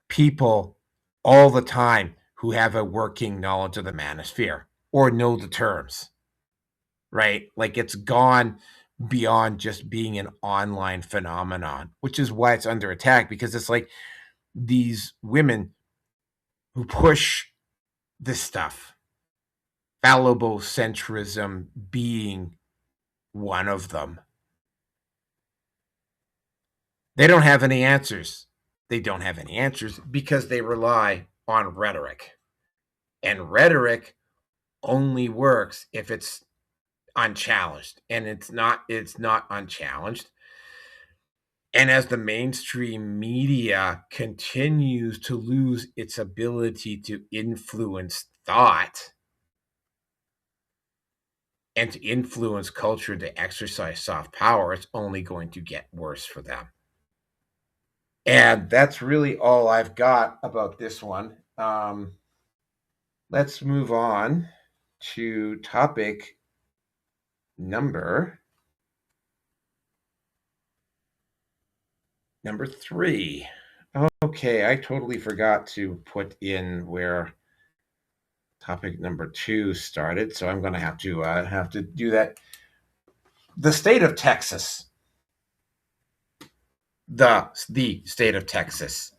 people all the time who have a working knowledge of the manosphere or know the terms, right? Like, it's gone beyond just being an online phenomenon, which is why it's under attack, because it's like these women who push this stuff, Phallobocentrism being one of them. They don't have any answers. They don't have any answers because they rely on rhetoric. And rhetoric only works if it's unchallenged. And it's not unchallenged. And as the mainstream media continues to lose its ability to influence thought and to influence culture, to exercise soft power, it's only going to get worse for them. And that's really all I've got about this one. Let's move on to topic number 3. Okay, I totally forgot to put in where topic number 2 started, so I'm going to have to do that. The state of Texas. The state of Texas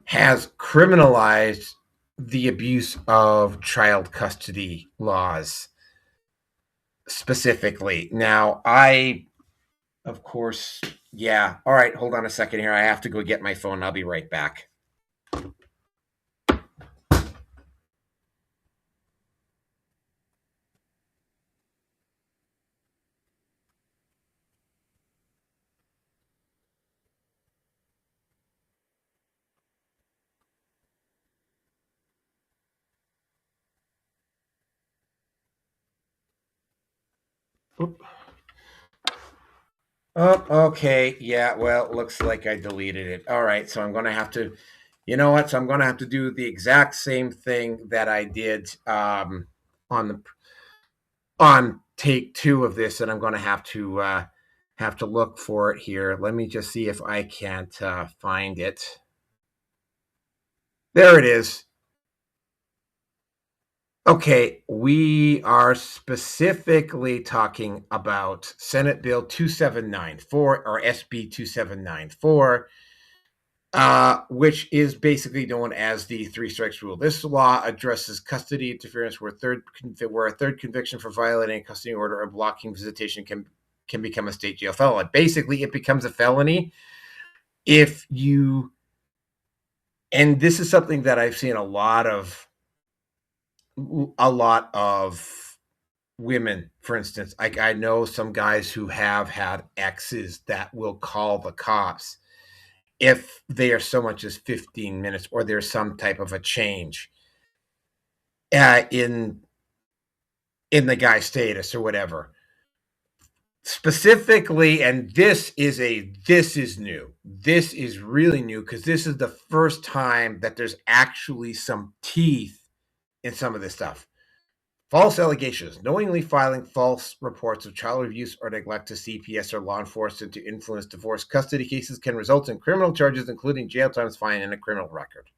has criminalized the abuse of child custody laws specifically. Now, of course, yeah. All right, hold on a second here. I have to go get my phone. I'll be right back. Oop. Oh, okay. Yeah, well, looks like I deleted it. All right, so I'm going to have to, you know what? So I'm going to have to do the exact same thing that I did on take 2 of this, and I'm going to have to look for it here. Let me just see if I can't find it. There it is. Okay, we are specifically talking about Senate Bill 2794, or SB 2794, which is basically known as the 3 strikes rule. This law addresses custody interference where a third conviction for violating a custody order or blocking visitation can become a state jail felony. Basically, it becomes a felony if you, and this is something that I've seen a lot of women, for instance. I know some guys who have had exes that will call the cops if they are so much as 15 minutes or there's some type of a change in in the guy's status or whatever. Specifically, and this is new. This is really new because this is the first time that there's actually some teeth in some of this stuff. False allegations, knowingly filing false reports of child abuse or neglect to CPS or law enforcement to influence divorce custody cases can result in criminal charges, including jail time, fine, and a criminal record.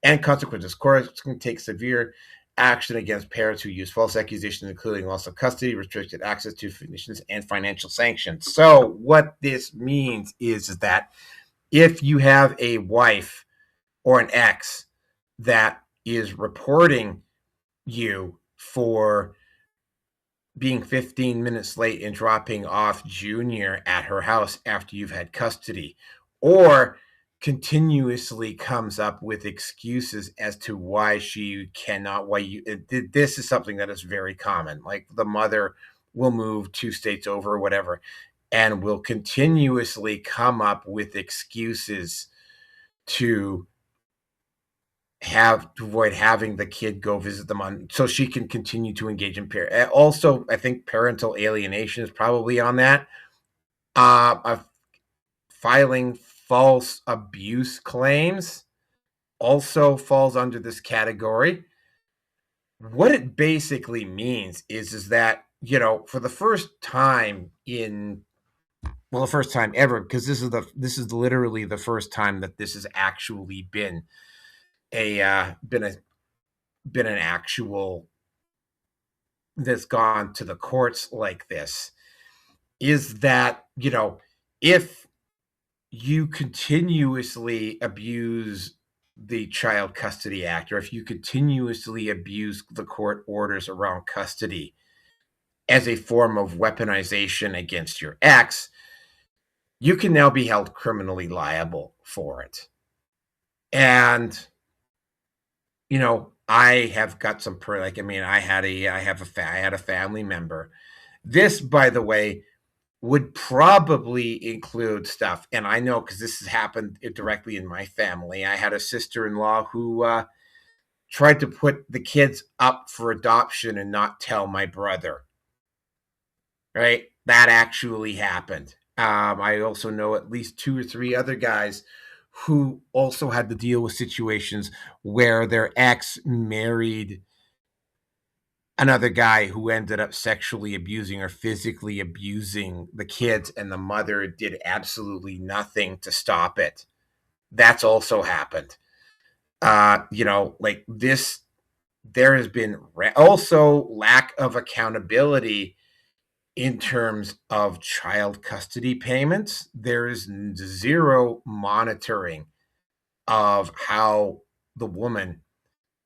And consequences. Courts can take severe action against parents who use false accusations, including loss of custody, restricted access to physicians, and financial sanctions. So what this means is that if you have a wife or an ex that is reporting you for being 15 minutes late and dropping off Junior at her house after you've had custody, or continuously comes up with excuses as to why she cannot, this is something that is very common. Like the mother will move 2 states over or whatever, and will continuously come up with excuses to avoid having the kid go visit them so she can continue to engage in also, I think parental alienation is probably on that. Filing false abuse claims also falls under this category. What it basically means is that, for the first time the first time ever, because this is literally the first time that this has actually been an actual that's gone to the courts like this, is that, if you continuously abuse the Child Custody Act, or if you continuously abuse the court orders around custody as a form of weaponization against your ex, you can now be held criminally liable for it. And I have got some I had a family member. This, by the way, would probably include stuff, and I know because this has happened directly in my family. I had a sister-in-law who tried to put the kids up for adoption and not tell my brother. Right? That actually happened. I also know at least 2 or 3 other guys who also had to deal with situations where their ex married another guy who ended up sexually abusing or physically abusing the kids, and the mother did absolutely nothing to stop it. That's also happened. Like this, there has been also lack of accountability in terms of child custody payments. There is zero monitoring of how the woman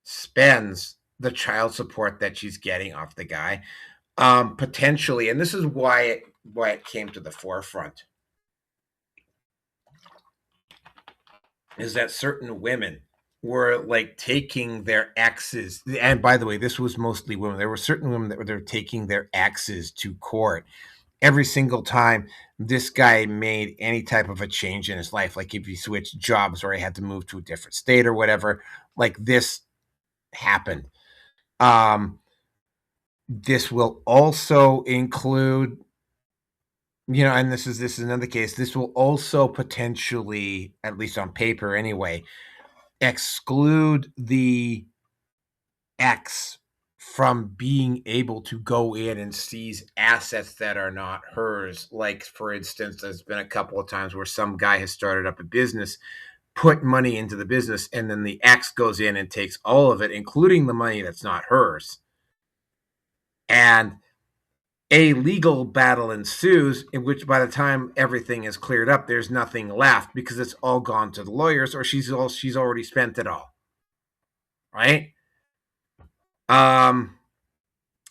spends the child support that she's getting off the guy. Potentially, and this is why it came to the forefront, is that certain women were like taking their exes, and by the way, this was mostly women. There were certain women that were taking their exes to court every single time this guy made any type of a change in his life, like if he switched jobs or he had to move to a different state or whatever. Like this happened. This will also include, and this is another case. This will also potentially, at least on paper anyway, exclude the ex from being able to go in and seize assets that are not hers. Like, for instance, there's been a couple of times where some guy has started up a business, put money into the business, and then the ex goes in and takes all of it, including the money that's not hers. And a legal battle ensues, in which by the time everything is cleared up, there's nothing left because it's all gone to the lawyers, or she's already spent it all. Right?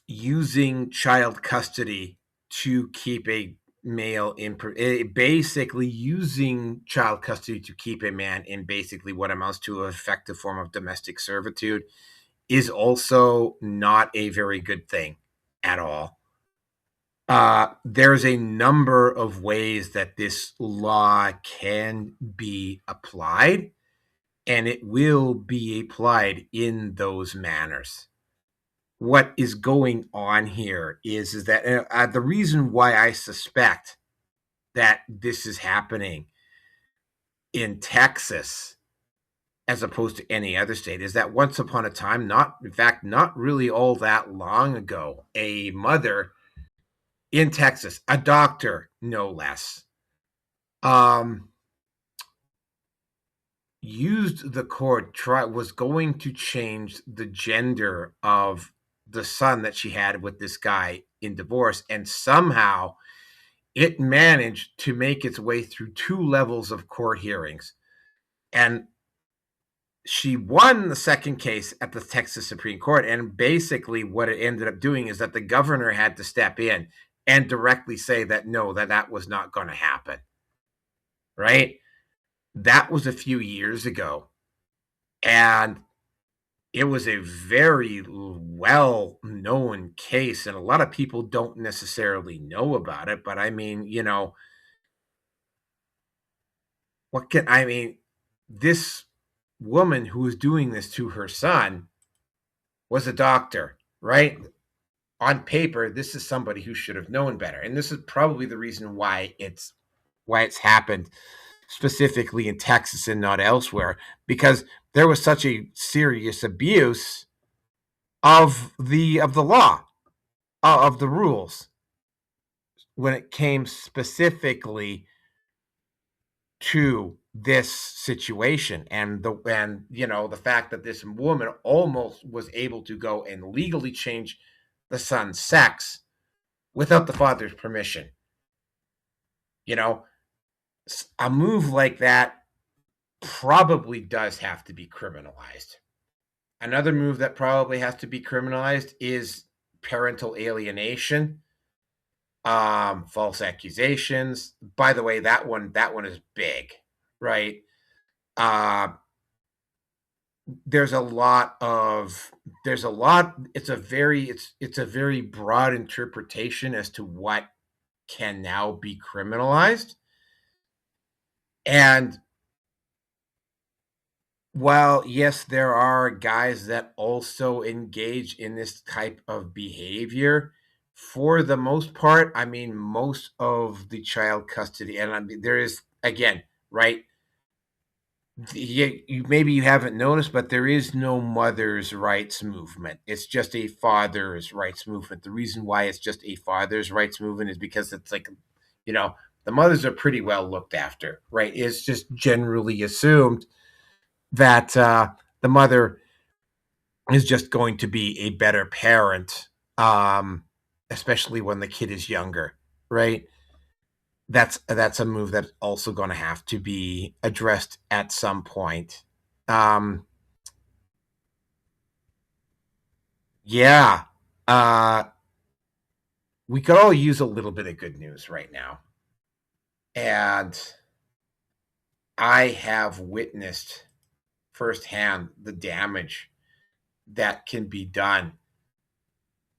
Using child custody to keep a male in, basically using child custody to keep a man in basically what amounts to an effective form of domestic servitude is also not a very good thing at all. There's a number of ways that this law can be applied, and it will be applied in those manners. what is going on here is that the reason why I suspect that this is happening in Texas as opposed to any other state is that once upon a time, not really all that long ago, a mother in Texas, a doctor no less, used the court, was going to change the gender of the son that she had with this guy in divorce, and somehow it managed to make its way through 2 levels of court hearings. And she won the second case at the Texas Supreme Court. And basically what it ended up doing is that the governor had to step in and directly say that no, that was not going to happen. Right? That was a few years ago. And it was a very well-known case, and a lot of people don't necessarily know about it. But I mean, this woman who was doing this to her son was a doctor, right? On paper, this is somebody who should have known better, and this is probably the reason why it's happened specifically in Texas and not elsewhere, because there was such a serious abuse of the law, of the rules, when it came specifically to this situation. And the fact that this woman almost was able to go and legally change the son's sex without the father's permission. A move like that probably does have to be criminalized. Another move that probably has to be criminalized is parental alienation, false accusations. By the way, that one is big, right? It's a very broad interpretation as to what can now be criminalized. And while, yes, there are guys that also engage in this type of behavior, for the most part, I mean, most of the child custody, and I mean, there is, again, right? Maybe you haven't noticed, but there is no mother's rights movement. It's just a father's rights movement. The reason why it's just a father's rights movement is because it's like, the mothers are pretty well looked after, right? It's just generally assumed that the mother is just going to be a better parent, especially when the kid is younger, right? That's a move that's also going to have to be addressed at some point. Yeah. We could all use a little bit of good news right now. And I have witnessed firsthand the damage that can be done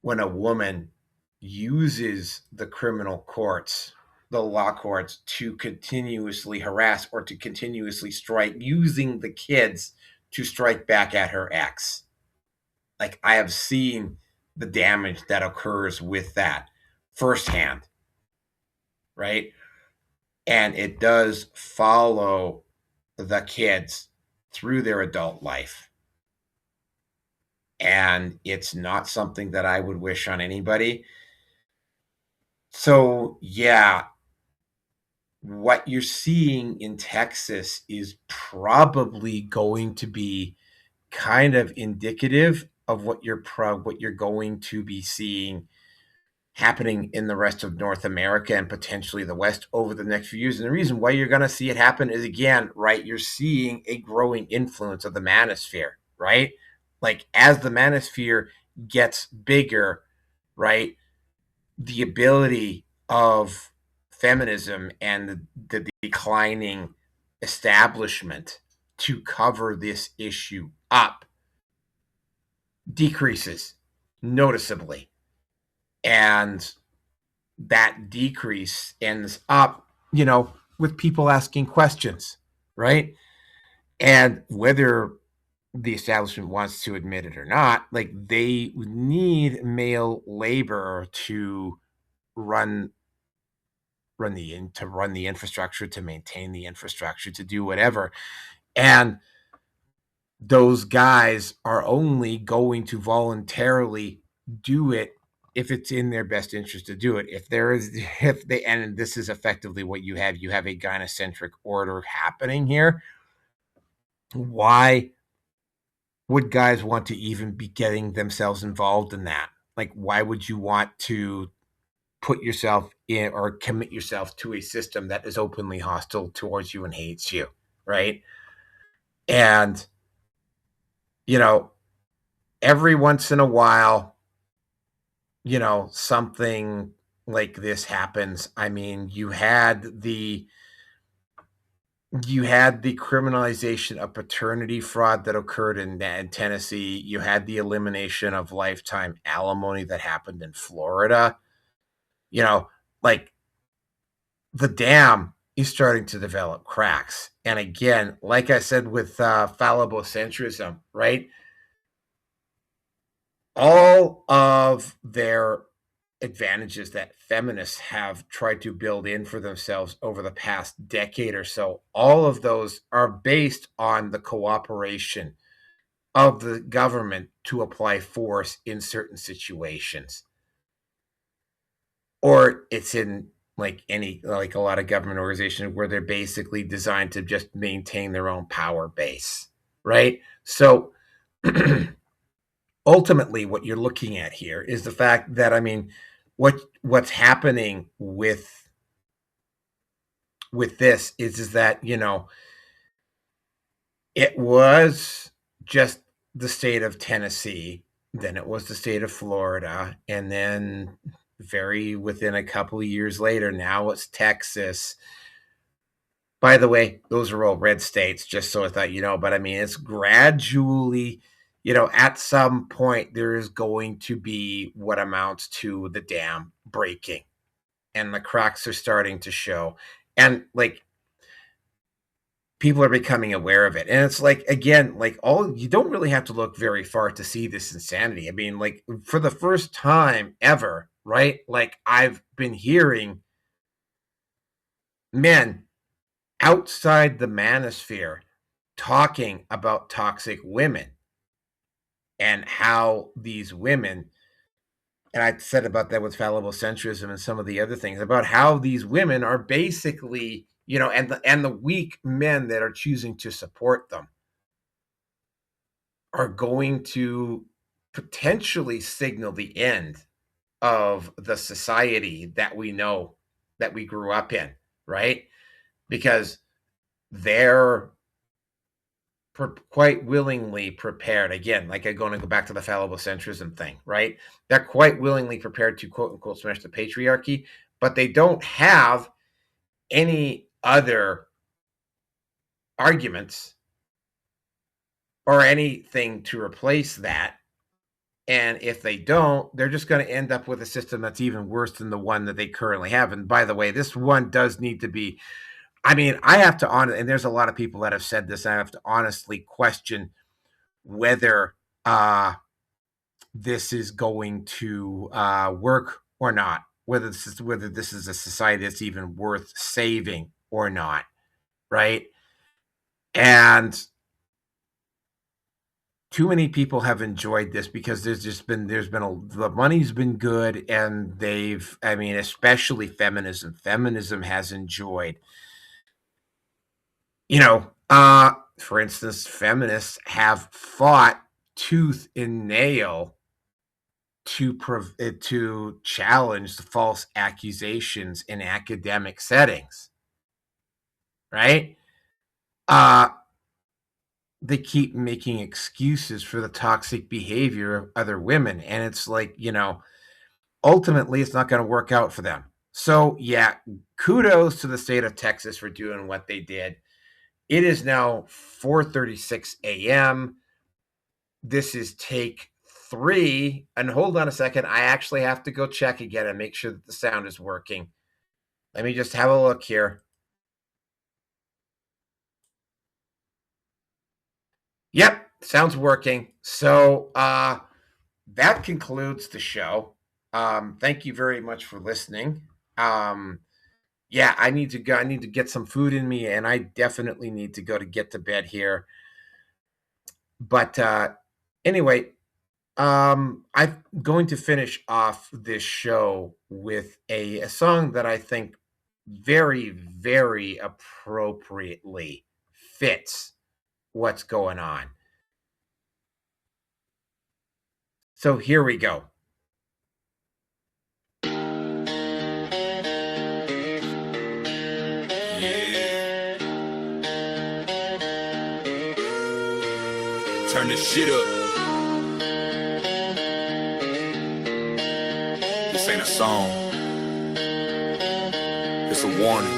when a woman uses the criminal courts, the law courts, to continuously harass or to continuously strike, using the kids to strike back at her ex. Like, I have seen the damage that occurs with that firsthand, right? And it does follow the kids through their adult life. And it's not something that I would wish on anybody. So, yeah, what you're seeing in Texas is probably going to be kind of indicative of what you're going to be seeing happening in the rest of North America and potentially the West over the next few years. And the reason why you're going to see it happen is, again, right, you're seeing a growing influence of the manosphere, right? Like, as the manosphere gets bigger, right, the ability of feminism and the declining establishment to cover this issue up decreases noticeably. And that decrease ends up, with people asking questions, right? And whether the establishment wants to admit it or not, like they need male labor to run run the infrastructure, to maintain the infrastructure, to do whatever. And those guys are only going to voluntarily do it if it's in their best interest to do it. And this is effectively what you have a gynocentric order happening here. Why would guys want to even be getting themselves involved in that? Like, why would you want to put yourself in or commit yourself to a system that is openly hostile towards you and hates you, right? And, you know, every once in a while, something like this happens. I mean, you had the criminalization of paternity fraud that occurred in Tennessee. You had the elimination of lifetime alimony that happened in Florida. Like the dam is starting to develop cracks. And again, like I said with Phallabocentrism, right? All of their advantages that feminists have tried to build in for themselves over the past decade or so, all of those are based on the cooperation of the government to apply force in certain situations. Or it's in like a lot of government organizations where they're basically designed to just maintain their own power base, right? So ultimately what you're looking at here is the fact that, I mean, what's happening with this is that, it was just the state of Tennessee, then it was the state of Florida, and then within a couple of years later, now it's Texas. By the way, those are all red states, just so I thought, but I mean, it's gradually, at some point there is going to be what amounts to the dam breaking and the cracks are starting to show. And like, people are becoming aware of it. And it's like, again, like you don't really have to look very far to see this insanity. I mean, like for the first time ever, right? Like I've been hearing men outside the manosphere talking about toxic women and how these women, and I said about that with Phallobocentrism and some of the other things, about how these women are basically, and the weak men that are choosing to support them are going to potentially signal the end of the society that we know, that we grew up in, right? Because they're quite willingly prepared. Again, like I'm going to go back to the Phallobocentrism thing, right? They're quite willingly prepared to quote unquote smash the patriarchy, but they don't have any other arguments or anything to replace that. And if they don't, they're just going to end up with a system that's even worse than the one that they currently have. And by the way, this one does need to be, I mean, I have to and there's a lot of people that have said this, I have to honestly question whether this is going to work or not, whether this is a society that's even worth saving or not, right? And too many people have enjoyed this because the money's been good, and especially feminism has enjoyed, for instance, feminists have fought tooth and nail to challenge the false accusations in academic settings, right? They keep making excuses for the toxic behavior of other women, and it's like, ultimately it's not going to work out for them. So yeah, kudos to the state of Texas for doing what they did. It is now 4:36 a.m. This is take 3. And hold on a second. I actually have to go check again and make sure that the sound is working. Let me just have a look here. Yep, Sounds working. So that concludes the show. Thank you very much for listening. Yeah, I need to go. I need to get some food in me, and I definitely need to go to get to bed here. But anyway, I'm going to finish off this show with a song that I think very, very appropriately fits what's going on. So here we go. Turn this shit up. This ain't a song. It's a warning.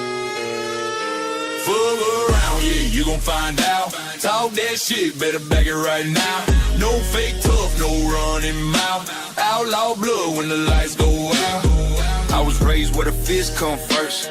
Fuck around, yeah, you gon' find out. Talk that shit, better back it right now. No fake tough, no running mouth. Outlaw blood when the lights go out. I was raised where the fist come first,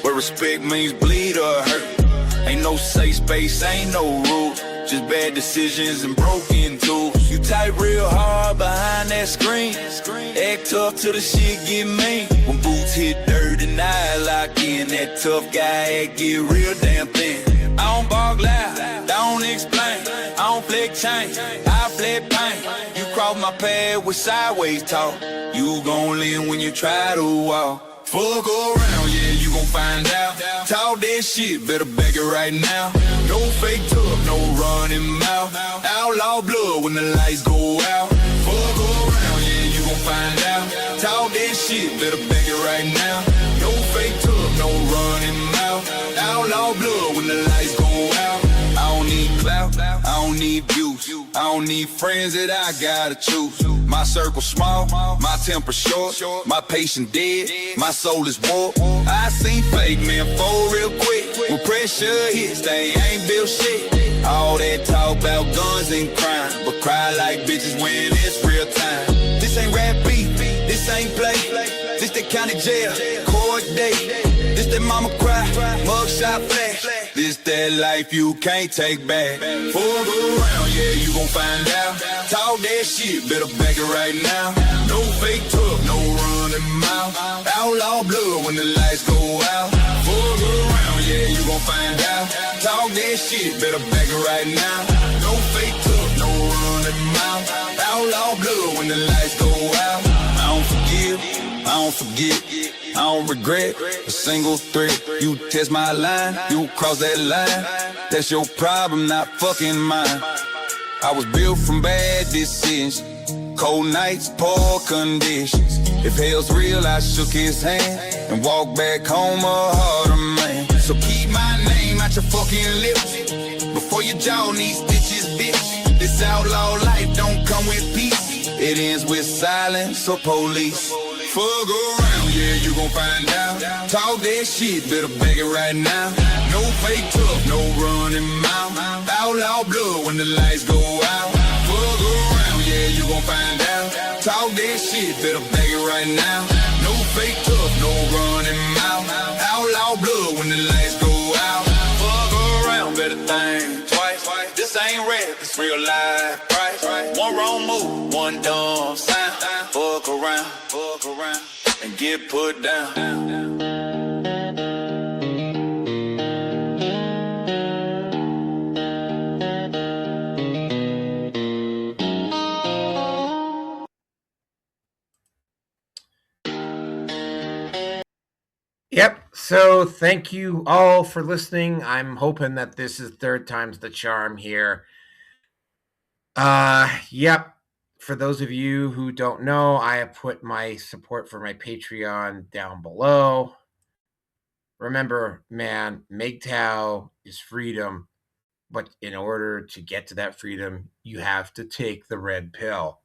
where respect means bleed or hurt. Ain't no safe space, ain't no rules, just bad decisions and broken tools. You type real hard behind that screen, act tough till the shit get mean. When boots hit dirt and I lock in, that tough guy act get real damn thin. I don't bark loud, I don't explain, I don't flick change, I flip pain. You cross my path with sideways talk, you gon' live when you try to walk. Fuck around, yeah, you gon' find out. Talk that shit, better back it right now. No fake tough, no running mouth. Outlaw blood when the lights go out. Fuck around, yeah, you gon' find out. Talk that shit, better back it right now. No fake tough, no running mouth. Outlaw blood when the lights go out. I don't need clout, I don't need views, I don't need friends that I gotta choose. My circle small, my temper short, my patience dead, my soul is warped. I seen fake men fall real quick. When pressure hits, they ain't built shit. All that talk about guns and crime, but cry like bitches when it's real time. This ain't rap beef, this ain't play, this the county jail, court date. This that mama cry, mugshot flash. This that life you can't take back. Fuck around, yeah, you gon' find out. Talk that shit, better back it right now. No fake tough, no running mouth. Outlaw blood when the lights go out. Fuck around, yeah, you gon' find out. Talk that shit, better back it right now. No fake tough, no running mouth. Outlaw blood when the lights go out. I don't forgive, I don't forget, I don't regret a single threat. You test my line, you cross that line. That's your problem, not fucking mine. I was built from bad decisions, cold nights, poor conditions. If hell's real, I shook his hand and walked back home a harder man. So keep my name out your fucking lips before your jaw needs stitches, bitch. This outlaw life don't come with peace, it ends with silence or police. Fuck around, yeah, you gon' find out. Talk that shit, better back it right now. No fake tough, no running mouth. Outlaw blood when the lights go out. Fuck around, yeah, you gon' find out. Talk that shit, better back it right now. No fake tough, no running mouth. Outlaw blood when the lights go out. Fuck around, better think twice. This ain't rap, it's real life, right? One wrong move, one dumb sign. Fuck around, and get put down. Yep. So thank you all for listening. I'm hoping that this is third time's the charm here. Yep. For those of you who don't know, I have put my support for my Patreon down below. Remember, man, MGTOW is freedom, but in order to get to that freedom, you have to take the red pill.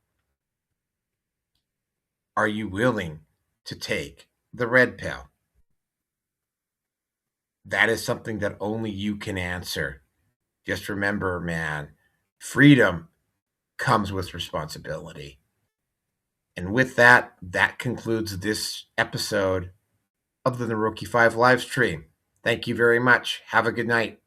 Are you willing to take the red pill? That is something that only you can answer. Just remember, man, freedom comes with responsibility. And with that, that concludes this episode of the Neroke 5 live stream. Thank you very much. Have a good night.